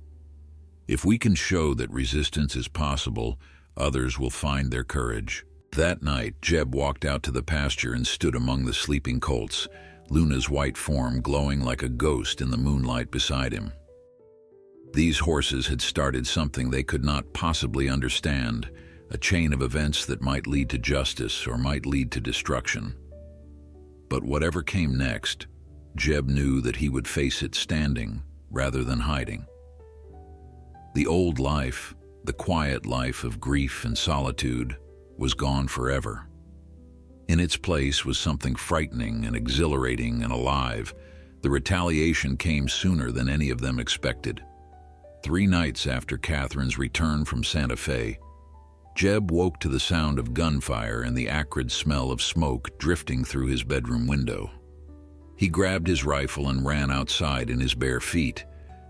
If we can show that resistance is possible, others will find their courage. That night, Jeb walked out to the pasture and stood among the sleeping colts, Luna's white form glowing like a ghost in the moonlight beside him. These horses had started something they could not possibly understand, a chain of events that might lead to justice or might lead to destruction. But whatever came next, Jeb knew that he would face it standing rather than hiding. The old life, the quiet life of grief and solitude, was gone forever. In its place was something frightening and exhilarating and alive. The retaliation came sooner than any of them expected. 3 nights after Catherine's return from Santa Fe, Jeb woke to the sound of gunfire and the acrid smell of smoke drifting through his bedroom window. He grabbed his rifle and ran outside in his bare feet,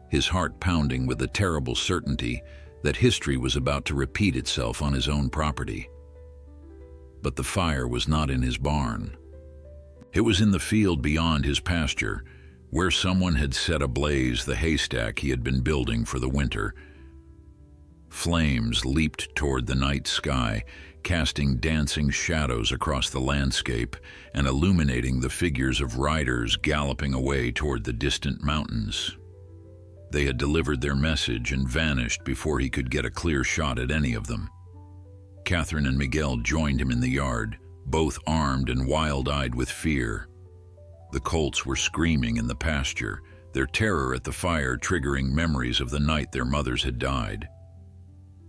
his heart pounding with the terrible certainty that history was about to repeat itself on his own property. But the fire was not in his barn. It was in the field beyond his pasture, where someone had set ablaze the haystack he had been building for the winter. Flames leaped toward the night sky, casting dancing shadows across the landscape and illuminating the figures of riders galloping away toward the distant mountains. They had delivered their message and vanished before he could get a clear shot at any of them. Catherine and Miguel joined him in the yard, both armed and wild-eyed with fear. The colts were screaming in the pasture, their terror at the fire triggering memories of the night their mothers had died.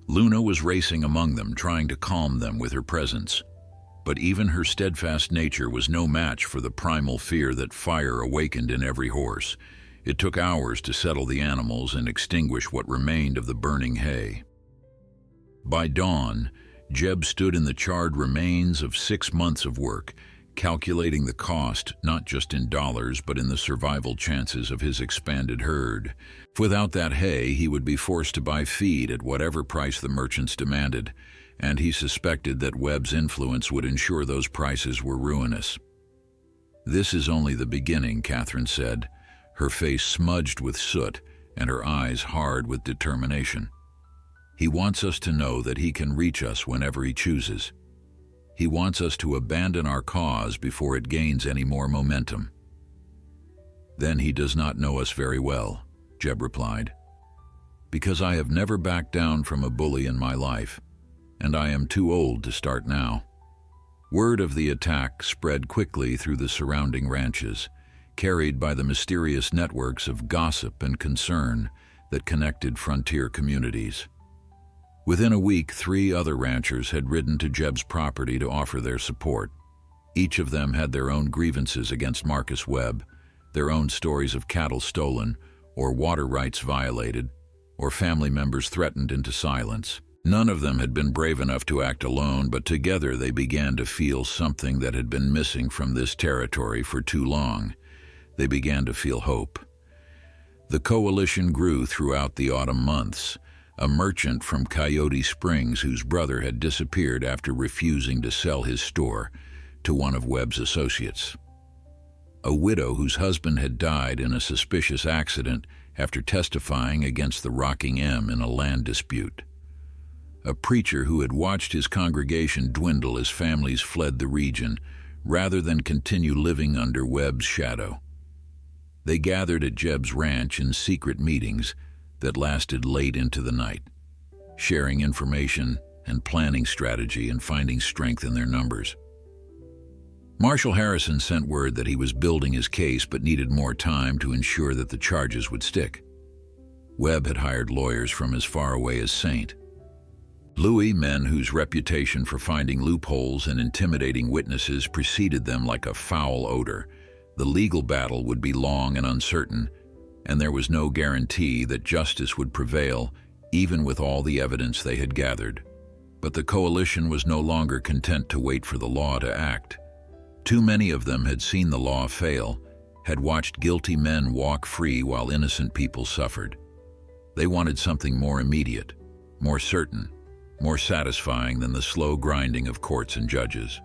Luna was racing among them, trying to calm them with her presence. But even her steadfast nature was no match for the primal fear that fire awakened in every horse. It took hours to settle the animals and extinguish what remained of the burning hay. By dawn, Jeb stood in the charred remains of 6 months of work, calculating the cost not just in dollars but in the survival chances of his expanded herd. Without that hay, he would be forced to buy feed at whatever price the merchants demanded, and he suspected that Webb's influence would ensure those prices were ruinous. "This is only the beginning," Catherine said, her face smudged with soot and her eyes hard with determination. "He wants us to know that he can reach us whenever he chooses. He wants us to abandon our cause before it gains any more momentum." "Then he does not know us very well," Jeb replied. "Because I have never backed down from a bully in my life, and I am too old to start now." Word of the attack spread quickly through the surrounding ranches, carried by the mysterious networks of gossip and concern that connected frontier communities. Within a week, 3 other ranchers had ridden to Jeb's property to offer their support. Each of them had their own grievances against Marcus Webb, their own stories of cattle stolen, or water rights violated, or family members threatened into silence. None of them had been brave enough to act alone, but together they began to feel something that had been missing from this territory for too long. They began to feel hope. The coalition grew throughout the autumn months. A merchant from Coyote Springs whose brother had disappeared after refusing to sell his store to one of Webb's associates. A widow whose husband had died in a suspicious accident after testifying against the Rocking M in a land dispute. A preacher who had watched his congregation dwindle as families fled the region, rather than continue living under Webb's shadow. They gathered at Jeb's ranch in secret meetings that lasted late into the night, sharing information and planning strategy and finding strength in their numbers. Marshal Harrison sent word that he was building his case but needed more time to ensure that the charges would stick. Webb had hired lawyers from as far away as St. Louis, men whose reputation for finding loopholes and intimidating witnesses preceded them like a foul odor. The legal battle would be long and uncertain, and there was no guarantee that justice would prevail, even with all the evidence they had gathered. But the coalition was no longer content to wait for the law to act. Too many of them had seen the law fail, had watched guilty men walk free while innocent people suffered. They wanted something more immediate, more certain, more satisfying than the slow grinding of courts and judges.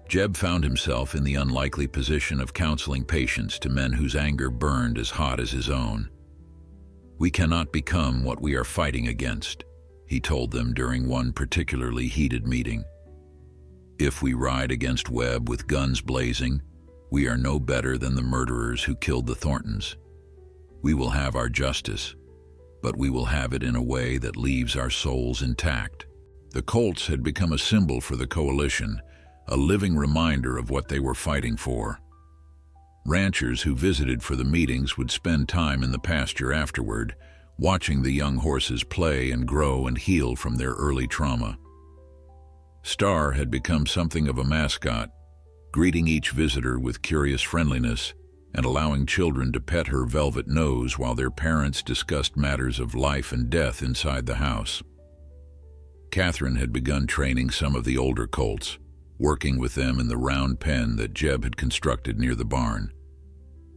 Jeb found himself in the unlikely position of counseling patience to men whose anger burned as hot as his own. "We cannot become what we are fighting against," he told them during one particularly heated meeting. "If we ride against Webb with guns blazing, we are no better than the murderers who killed the Thorntons. We will have our justice, but we will have it in a way that leaves our souls intact." The Colts had become a symbol for the coalition, a living reminder of what they were fighting for. Ranchers who visited for the meetings would spend time in the pasture afterward, watching the young horses play and grow and heal from their early trauma. Star had become something of a mascot, greeting each visitor with curious friendliness and allowing children to pet her velvet nose while their parents discussed matters of life and death inside the house. Catherine had begun training some of the older colts, working with them in the round pen that Jeb had constructed near the barn.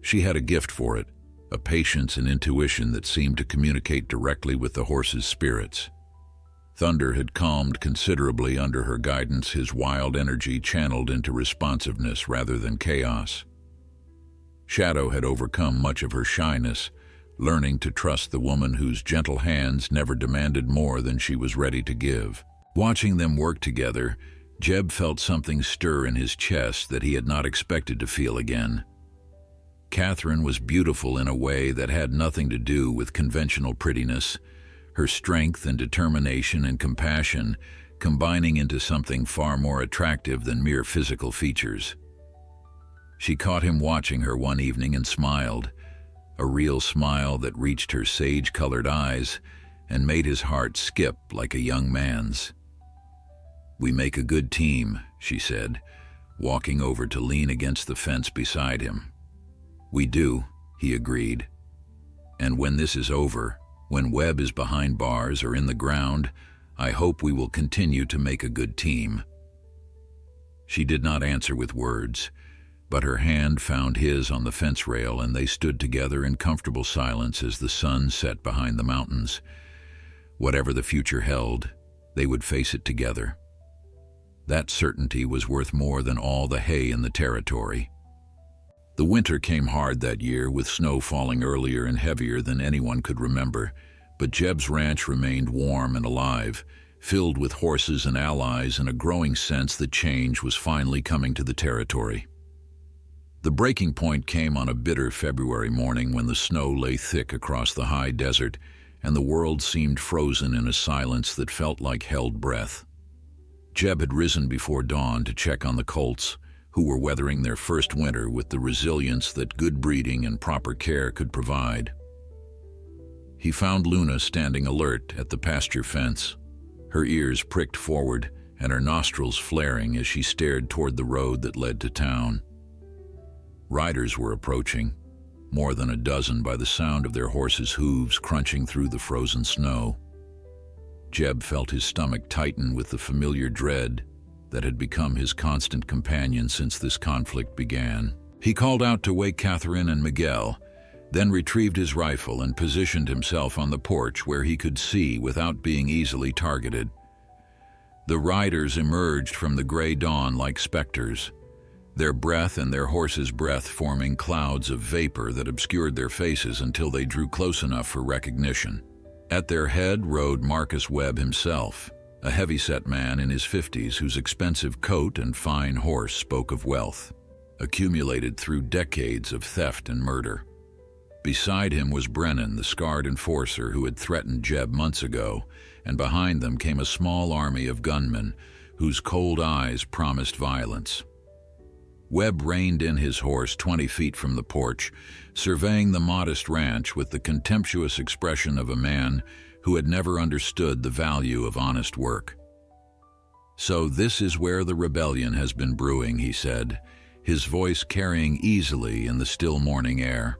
She had a gift for it, a patience and intuition that seemed to communicate directly with the horse's spirits. Thunder had calmed considerably under her guidance, his wild energy channeled into responsiveness rather than chaos. Shadow had overcome much of her shyness, learning to trust the woman whose gentle hands never demanded more than she was ready to give. Watching them work together, Jeb felt something stir in his chest that he had not expected to feel again. Catherine was beautiful in a way that had nothing to do with conventional prettiness, her strength and determination and compassion combining into something far more attractive than mere physical features. She caught him watching her one evening and smiled, a real smile that reached her sage-colored eyes and made his heart skip like a young man's. "We make a good team," she said, walking over to lean against the fence beside him. "We do," he agreed. "And when this is over, when Webb is behind bars or in the ground, I hope we will continue to make a good team." She did not answer with words, but her hand found his on the fence rail and they stood together in comfortable silence as the sun set behind the mountains. Whatever the future held, They would face it together. That certainty was worth more than all the hay in the territory. The winter came hard that year, with snow falling earlier and heavier than anyone could remember, but Jeb's ranch remained warm and alive, filled with horses and allies, and a growing sense that change was finally coming to the territory. The breaking point came on a bitter February morning when the snow lay thick across the high desert and the world seemed frozen in a silence that felt like held breath. Jeb had risen before dawn to check on the Colts, who were weathering their first winter with the resilience that good breeding and proper care could provide. He found Luna standing alert at the pasture fence, her ears pricked forward and her nostrils flaring as she stared toward the road that led to town. Riders were approaching, more than a dozen by the sound of their horses' hooves crunching through the frozen snow. Jeb felt his stomach tighten with the familiar dread that had become his constant companion since this conflict began. He called out to wake Catherine and Miguel, then retrieved his rifle and positioned himself on the porch where he could see without being easily targeted. The riders emerged from the gray dawn like specters, their breath and their horses' breath forming clouds of vapor that obscured their faces until they drew close enough for recognition. At their head rode Marcus Webb himself, a heavy-set man in his 50s whose expensive coat and fine horse spoke of wealth, accumulated through decades of theft and murder. Beside him was Brennan, the scarred enforcer who had threatened Jeb months ago, and behind them came a small army of gunmen whose cold eyes promised violence. Webb reined in his horse 20 feet from the porch, surveying the modest ranch with the contemptuous expression of a man who had never understood the value of honest work. "So this is where the rebellion has been brewing," he said, his voice carrying easily in the still morning air.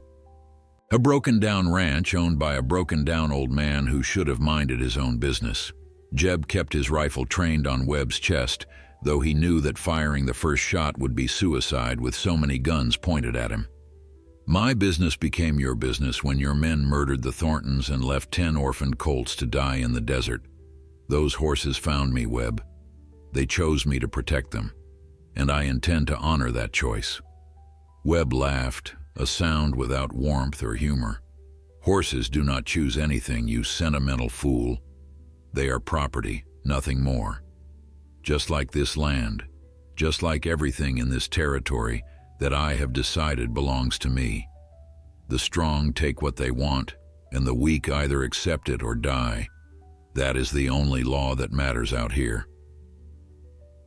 A broken-down ranch owned by a broken-down old man who should have minded his own business. Jeb kept his rifle trained on Webb's chest, though he knew that firing the first shot would be suicide with so many guns pointed at him. "My business became your business when your men murdered the Thorntons and left 10 orphaned colts to die in the desert. Those horses found me, Webb. They chose me to protect them, and I intend to honor that choice." Webb laughed, a sound without warmth or humor. "Horses do not choose anything, you sentimental fool. They are property, nothing more. Just like this land, just like everything in this territory that I have decided belongs to me. The strong take what they want, and the weak either accept it or die. That is the only law that matters out here."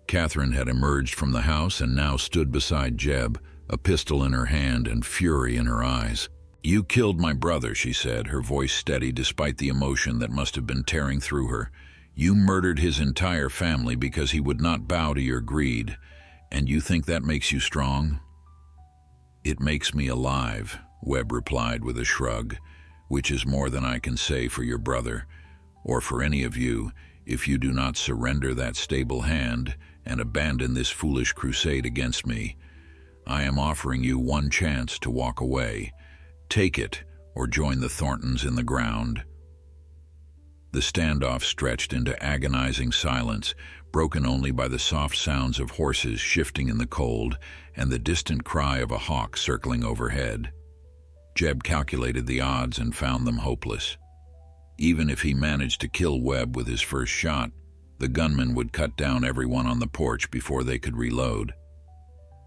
Catherine had emerged from the house and now stood beside Jeb, a pistol in her hand and fury in her eyes. "You killed my brother," she said, her voice steady despite the emotion that must have been tearing through her. "You murdered his entire family because he would not bow to your greed, and you think that makes you strong?" "It makes me alive," Webb replied with a shrug, "which is more than I can say for your brother, or for any of you, if you do not surrender that stable hand and abandon this foolish crusade against me. I am offering you one chance to walk away. Take it, or join the Thorntons in the ground." The standoff stretched into agonizing silence, broken only by the soft sounds of horses shifting in the cold and the distant cry of a hawk circling overhead. Jeb calculated the odds and found them hopeless. Even if he managed to kill Webb with his first shot, the gunman would cut down everyone on the porch before they could reload.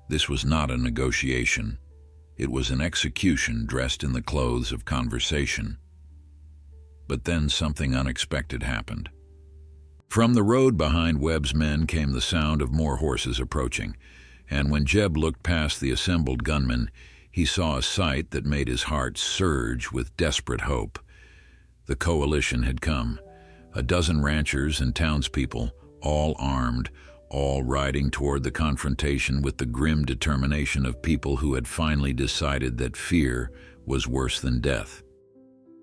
This was not a negotiation. It was an execution dressed in the clothes of conversation. But then something unexpected happened. From the road behind Webb's men came the sound of more horses approaching, and when Jeb looked past the assembled gunmen, he saw a sight that made his heart surge with desperate hope. The coalition had come. A dozen ranchers and townspeople, all armed, all riding toward the confrontation with the grim determination of people who had finally decided that fear was worse than death.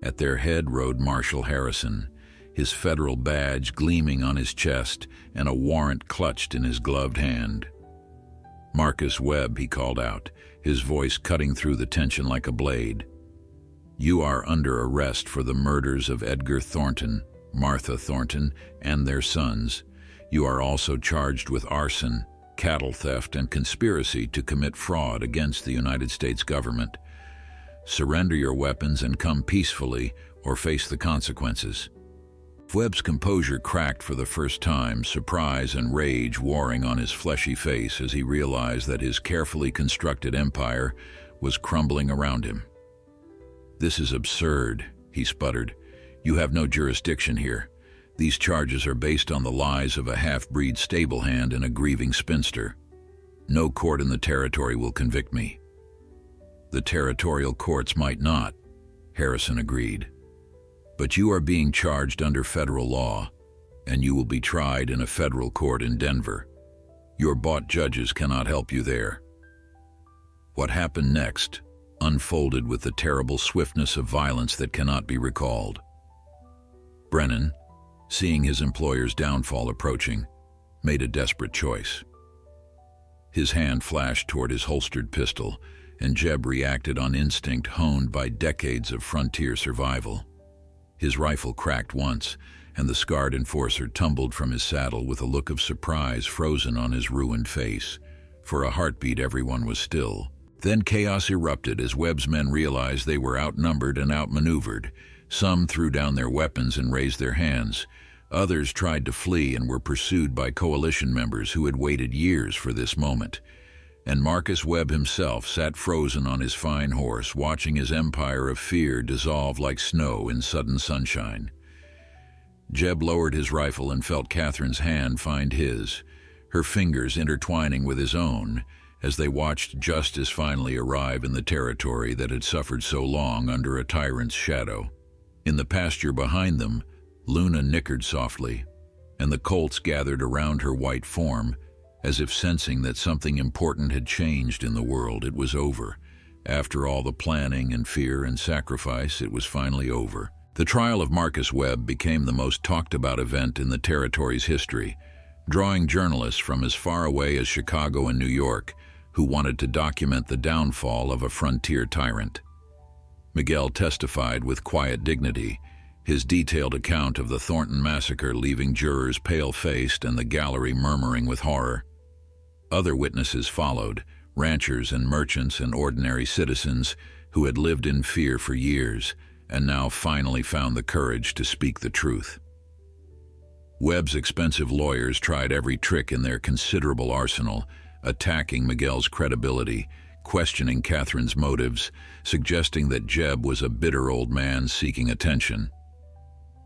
At their head rode Marshal Harrison, his federal badge gleaming on his chest and a warrant clutched in his gloved hand. "Marcus Webb," he called out, his voice cutting through the tension like a blade. "You are under arrest for the murders of Edgar Thornton Martha Thornton, and their sons. You are also charged with arson, cattle theft, and conspiracy to commit fraud against the United States government. Surrender your weapons and come peacefully, or face the consequences." Webb's composure cracked for the first time, surprise and rage warring on his fleshy face as he realized that his carefully constructed empire was crumbling around him. "This is absurd," he sputtered. "You have no jurisdiction here. These charges are based on the lies of a half-breed stable hand and a grieving spinster. No court in the territory will convict me." "The territorial courts might not," Harrison agreed. "But you are being charged under federal law, and you will be tried in a federal court in Denver. Your bought judges cannot help you there." What happened next unfolded with the terrible swiftness of violence that cannot be recalled. Brennan, seeing his employer's downfall approaching, made a desperate choice. His hand flashed toward his holstered pistol, and Jeb reacted on instinct honed by decades of frontier survival. His rifle cracked once, and the scarred enforcer tumbled from his saddle with a look of surprise frozen on his ruined face. For a heartbeat, everyone was still. Then chaos erupted as Webb's men realized they were outnumbered and outmaneuvered. Some threw down their weapons and raised their hands. Others tried to flee and were pursued by coalition members who had waited years for this moment. And Marcus Webb himself sat frozen on his fine horse, watching his empire of fear dissolve like snow in sudden sunshine. Jeb lowered his rifle and felt Catherine's hand find his, her fingers intertwining with his own, as they watched justice finally arrive in the territory that had suffered so long under a tyrant's shadow. In the pasture behind them, Luna nickered softly, and the colts gathered around her white form, as if sensing that something important had changed in the world. It was over. After all the planning and fear and sacrifice, it was finally over. The trial of Marcus Webb became the most talked-about event in the territory's history, drawing journalists from as far away as Chicago and New York who wanted to document the downfall of a frontier tyrant. Miguel testified with quiet dignity, his detailed account of the Thornton massacre leaving jurors pale-faced and the gallery murmuring with horror. Other witnesses followed, ranchers and merchants and ordinary citizens who had lived in fear for years and now finally found the courage to speak the truth. Webb's expensive lawyers tried every trick in their considerable arsenal, attacking Miguel's credibility, questioning Catherine's motives, suggesting that Jeb was a bitter old man seeking attention.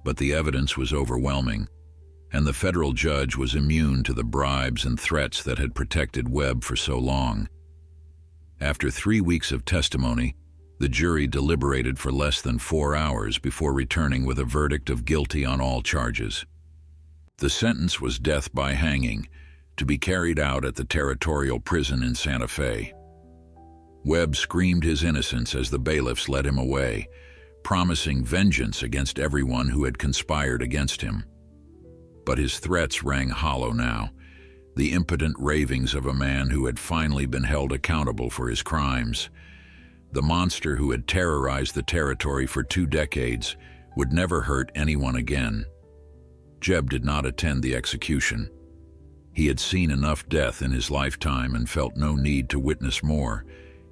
But the evidence was overwhelming, and the federal judge was immune to the bribes and threats that had protected Webb for so long. After 3 weeks of testimony, the jury deliberated for less than 4 hours before returning with a verdict of guilty on all charges. The sentence was death by hanging, to be carried out at the territorial prison in Santa Fe. Webb screamed his innocence as the bailiffs led him away, promising vengeance against everyone who had conspired against him. But his threats rang hollow now, the impotent ravings of a man who had finally been held accountable for his crimes. The monster who had terrorized the territory for 2 decades would never hurt anyone again. Jeb did not attend the execution. He had seen enough death in his lifetime and felt no need to witness more,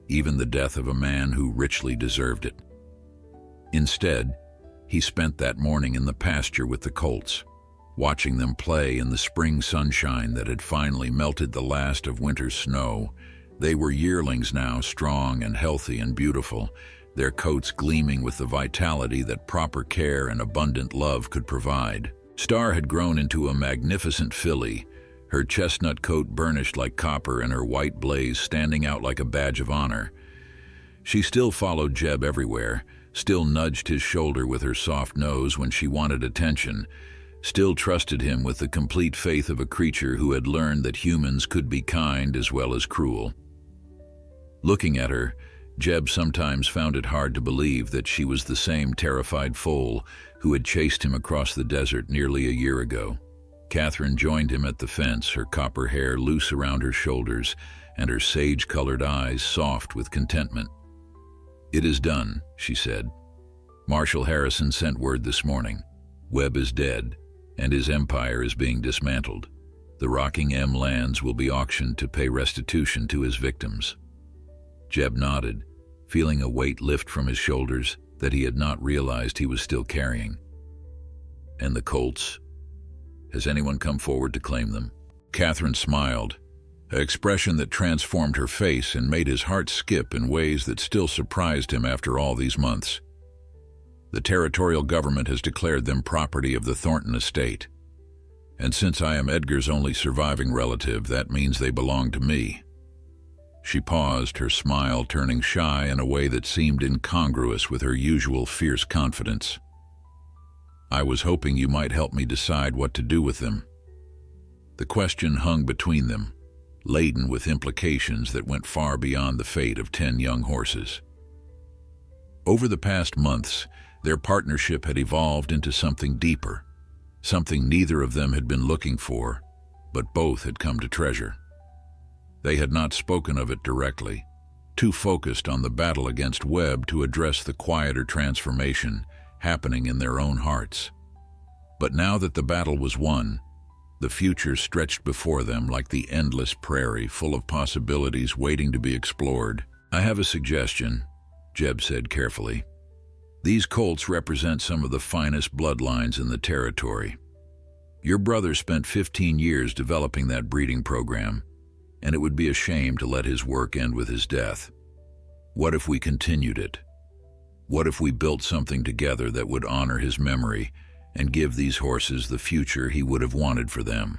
even the death of a man who richly deserved it. Instead, he spent that morning in the pasture with the colts, watching them play in the spring sunshine that had finally melted the last of winter's snow. They were yearlings now, strong and healthy and beautiful, their coats gleaming with the vitality that proper care and abundant love could provide. Star had grown into a magnificent filly, her chestnut coat burnished like copper and her white blaze standing out like a badge of honor. She still followed Jeb everywhere, still nudged his shoulder with her soft nose when she wanted attention, still trusted him with the complete faith of a creature who had learned that humans could be kind as well as cruel. Looking at her, Jeb sometimes found it hard to believe that she was the same terrified foal who had chased him across the desert nearly a year ago. Catherine joined him at the fence, her copper hair loose around her shoulders and her sage-colored eyes soft with contentment. "It is done," she said. "Marshal Harrison sent word this morning. Webb is dead, and his empire is being dismantled. The Rocking M lands will be auctioned to pay restitution to his victims. Jeb nodded, feeling a weight lift from his shoulders that he had not realized he was still carrying. And the Colts? Has anyone come forward to claim them? Catherine smiled, an expression that transformed her face and made his heart skip in ways that still surprised him after all these months. The territorial government has declared them property of the Thornton estate. And since I am Edgar's only surviving relative, that means they belong to me. She paused, her smile turning shy in a way that seemed incongruous with her usual fierce confidence. I was hoping you might help me decide what to do with them. The question hung between them, laden with implications that went far beyond the fate of 10 young horses. Over the past months, their partnership had evolved into something deeper, something neither of them had been looking for, but both had come to treasure. They had not spoken of it directly, too focused on the battle against Webb to address the quieter transformation happening in their own hearts. But now that the battle was won, the future stretched before them like the endless prairie full of possibilities waiting to be explored. I have a suggestion, Jeb said carefully. These colts represent some of the finest bloodlines in the territory. Your brother spent 15 years developing that breeding program, and it would be a shame to let his work end with his death. What if we continued it? What if we built something together that would honor his memory and give these horses the future he would have wanted for them?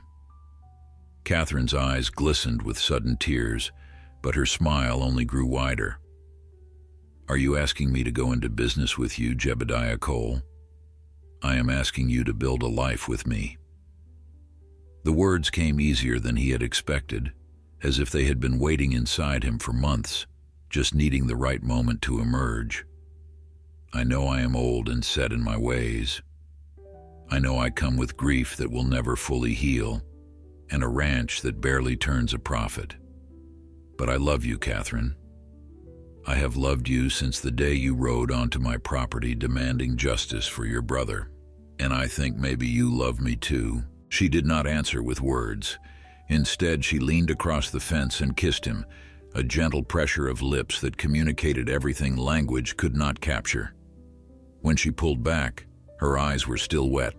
Catherine's eyes glistened with sudden tears, but her smile only grew wider. Are you asking me to go into business with you, Jebediah Cole? I am asking you to build a life with me. The words came easier than he had expected, as if they had been waiting inside him for months, just needing the right moment to emerge. I know I am old and set in my ways. I know I come with grief that will never fully heal, and a ranch that barely turns a profit. But I love you, Catherine. I have loved you since the day you rode onto my property demanding justice for your brother. And I think maybe you love me too. She did not answer with words. Instead, she leaned across the fence and kissed him, a gentle pressure of lips that communicated everything language could not capture. When she pulled back, her eyes were still wet,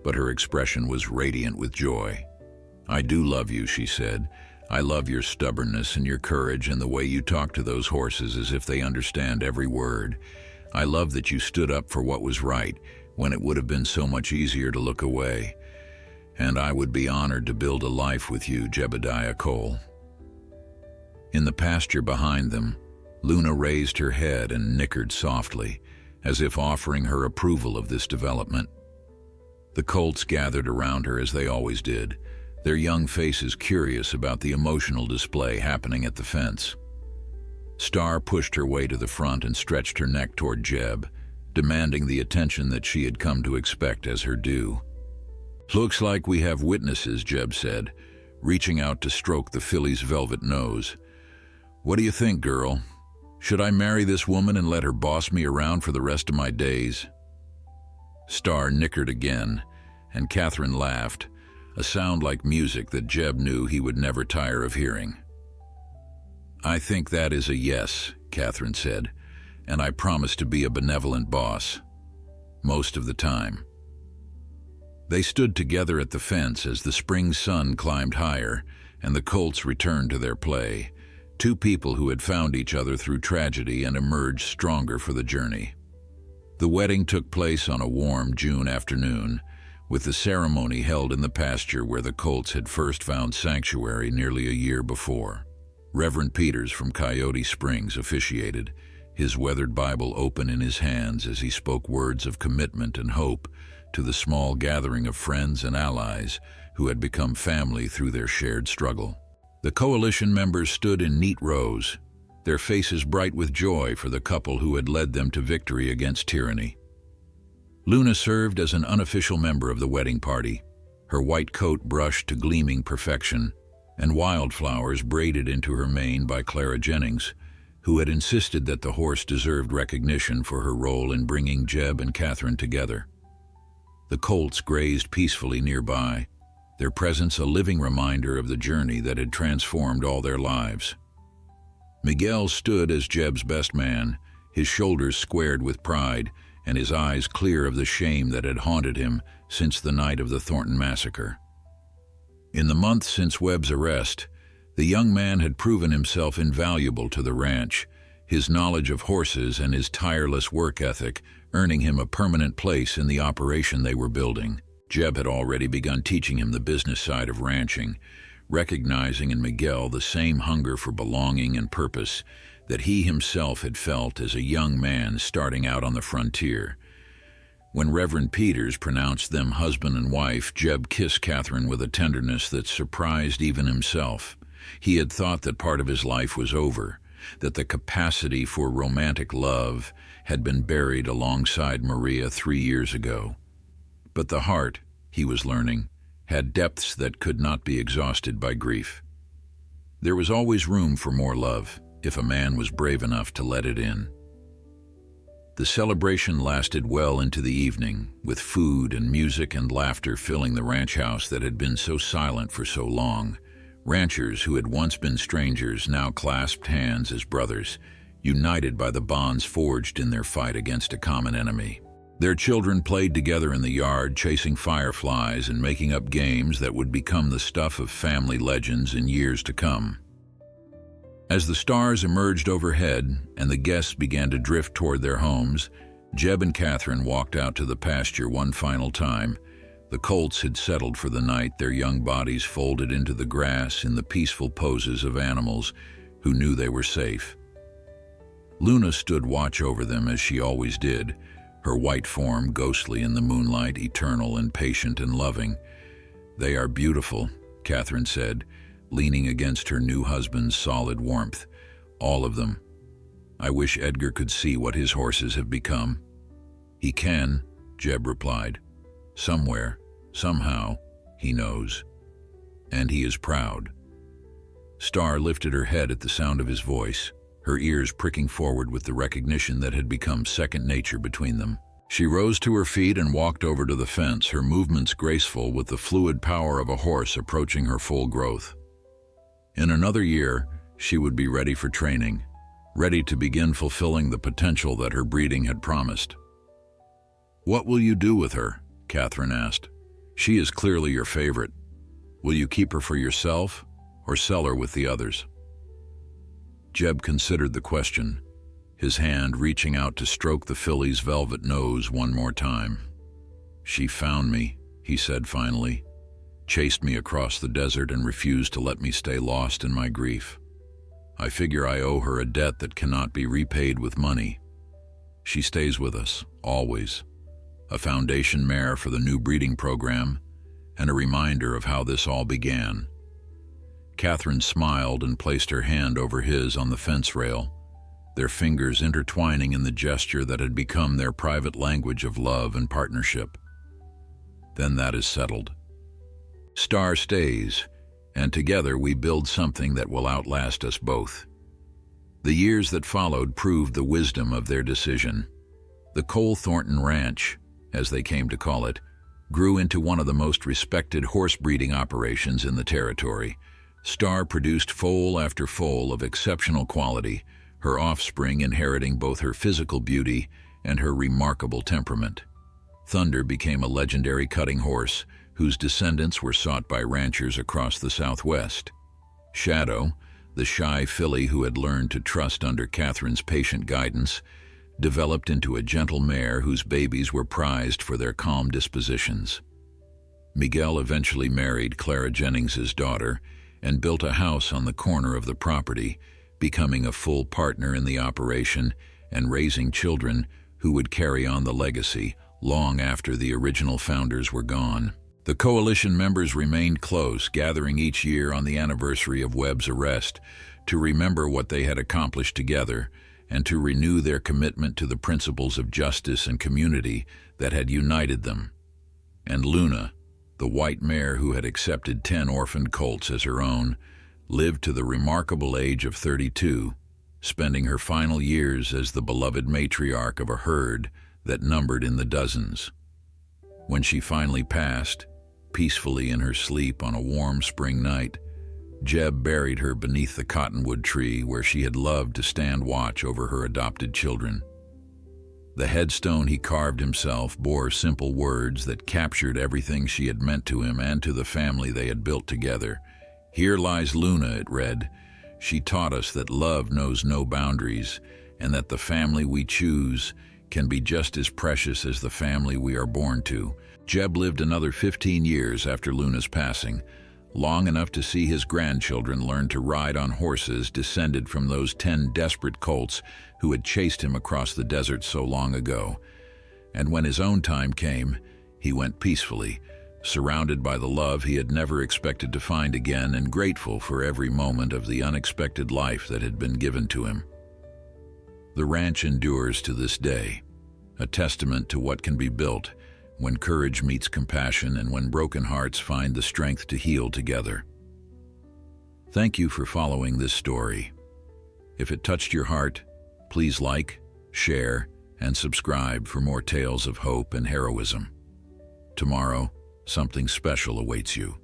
but her expression was radiant with joy. I do love you, she said. I love your stubbornness and your courage and the way you talk to those horses as if they understand every word. I love that you stood up for what was right when it would have been so much easier to look away. And I would be honored to build a life with you, Jebediah Cole. In the pasture behind them, Luna raised her head and nickered softly, as if offering her approval of this development. The colts gathered around her as they always did, their young faces curious about the emotional display happening at the fence. Star pushed her way to the front and stretched her neck toward Jeb, demanding the attention that she had come to expect as her due. Looks like we have witnesses, Jeb said, reaching out to stroke the filly's velvet nose. What do you think, girl? Should I marry this woman and let her boss me around for the rest of my days? Star nickered again, and Catherine laughed, a sound like music that Jeb knew he would never tire of hearing. I think that is a yes, Catherine said, and I promise to be a benevolent boss. Most of the time. They stood together at the fence as the spring sun climbed higher and the colts returned to their play, two people who had found each other through tragedy and emerged stronger for the journey. The wedding took place on a warm June afternoon, with the ceremony held in the pasture where the colts had first found sanctuary nearly a year before. Reverend Peters from Coyote Springs officiated, his weathered Bible open in his hands as he spoke words of commitment and hope to the small gathering of friends and allies who had become family through their shared struggle. The coalition members stood in neat rows, their faces bright with joy for the couple who had led them to victory against tyranny. Luna served as an unofficial member of the wedding party, her white coat brushed to gleaming perfection, and wildflowers braided into her mane by Clara Jennings, who had insisted that the horse deserved recognition for her role in bringing Jeb and Catherine together. The colts grazed peacefully nearby, their presence a living reminder of the journey that had transformed all their lives. Miguel stood as Jeb's best man, his shoulders squared with pride and his eyes clear of the shame that had haunted him since the night of the Thornton massacre. In the months since Webb's arrest, the young man had proven himself invaluable to the ranch, his knowledge of horses and his tireless work ethic earning him a permanent place in the operation they were building. Jeb had already begun teaching him the business side of ranching, recognizing in Miguel the same hunger for belonging and purpose that he himself had felt as a young man starting out on the frontier. When Reverend Peters pronounced them husband and wife, Jeb kissed Catherine with a tenderness that surprised even himself. He had thought that part of his life was over, that the capacity for romantic love had been buried alongside Maria 3 years ago. But the heart, he was learning, had depths that could not be exhausted by grief. There was always room for more love, if a man was brave enough to let it in. The celebration lasted well into the evening, with food and music and laughter filling the ranch house that had been so silent for so long. Ranchers who had once been strangers now clasped hands as brothers, united by the bonds forged in their fight against a common enemy. Their children played together in the yard, chasing fireflies and making up games that would become the stuff of family legends in years to come. As the stars emerged overhead and the guests began to drift toward their homes, Jeb and Catherine walked out to the pasture one final time. The colts had settled for the night, their young bodies folded into the grass in the peaceful poses of animals who knew they were safe. Luna stood watch over them as she always did, her white form ghostly in the moonlight, eternal and patient and loving. "They are beautiful," Catherine said, leaning against her new husband's solid warmth. "All of them. I wish Edgar could see what his horses have become." "He can," Jeb replied. "Somewhere, somehow, he knows. And he is proud." Star lifted her head at the sound of his voice, her ears pricking forward with the recognition that had become second nature between them. She rose to her feet and walked over to the fence, her movements graceful with the fluid power of a horse approaching her full growth. In another year, she would be ready for training, ready to begin fulfilling the potential that her breeding had promised. "What will you do with her?" Catherine asked. "She is clearly your favorite. Will you keep her for yourself or sell her with the others?" Jeb considered the question, his hand reaching out to stroke the filly's velvet nose one more time. "She found me," he said finally, "chased me across the desert and refused to let me stay lost in my grief. I figure I owe her a debt that cannot be repaid with money. She stays with us, always, a foundation mare for the new breeding program, and a reminder of how this all began." Catherine smiled and placed her hand over his on the fence rail, their fingers intertwining in the gesture that had become their private language of love and partnership. "Then that is settled. Star stays, and together we build something that will outlast us both." The years that followed proved the wisdom of their decision. The Cole Thornton Ranch, as they came to call it, grew into one of the most respected horse breeding operations in the territory. Star produced foal after foal of exceptional quality, her offspring inheriting both her physical beauty and her remarkable temperament. Thunder became a legendary cutting horse, whose descendants were sought by ranchers across the Southwest. Shadow, the shy filly who had learned to trust under Catherine's patient guidance, developed into a gentle mare whose babies were prized for their calm dispositions. Miguel eventually married Clara Jennings's daughter and built a house on the corner of the property, becoming a full partner in the operation and raising children who would carry on the legacy long after the original founders were gone. The coalition members remained close, gathering each year on the anniversary of Webb's arrest to remember what they had accomplished together and to renew their commitment to the principles of justice and community that had united them. And Luna, the white mare who had accepted 10 orphaned colts as her own, lived to the remarkable age of 32, spending her final years as the beloved matriarch of a herd that numbered in the dozens. When she finally passed, peacefully in her sleep on a warm spring night, Jeb buried her beneath the cottonwood tree where she had loved to stand watch over her adopted children. The headstone he carved himself bore simple words that captured everything she had meant to him and to the family they had built together. "Here lies Luna," it read. "She taught us that love knows no boundaries and that the family we choose can be just as precious as the family we are born to." Jeb lived another 15 years after Luna's passing, long enough to see his grandchildren learn to ride on horses descended from those 10 desperate colts who had chased him across the desert so long ago. And when his own time came, he went peacefully, surrounded by the love he had never expected to find again and grateful for every moment of the unexpected life that had been given to him. The ranch endures to this day, a testament to what can be built when courage meets compassion and when broken hearts find the strength to heal together. Thank you for following this story. If it touched your heart, please like, share, and subscribe for more tales of hope and heroism. Tomorrow, something special awaits you.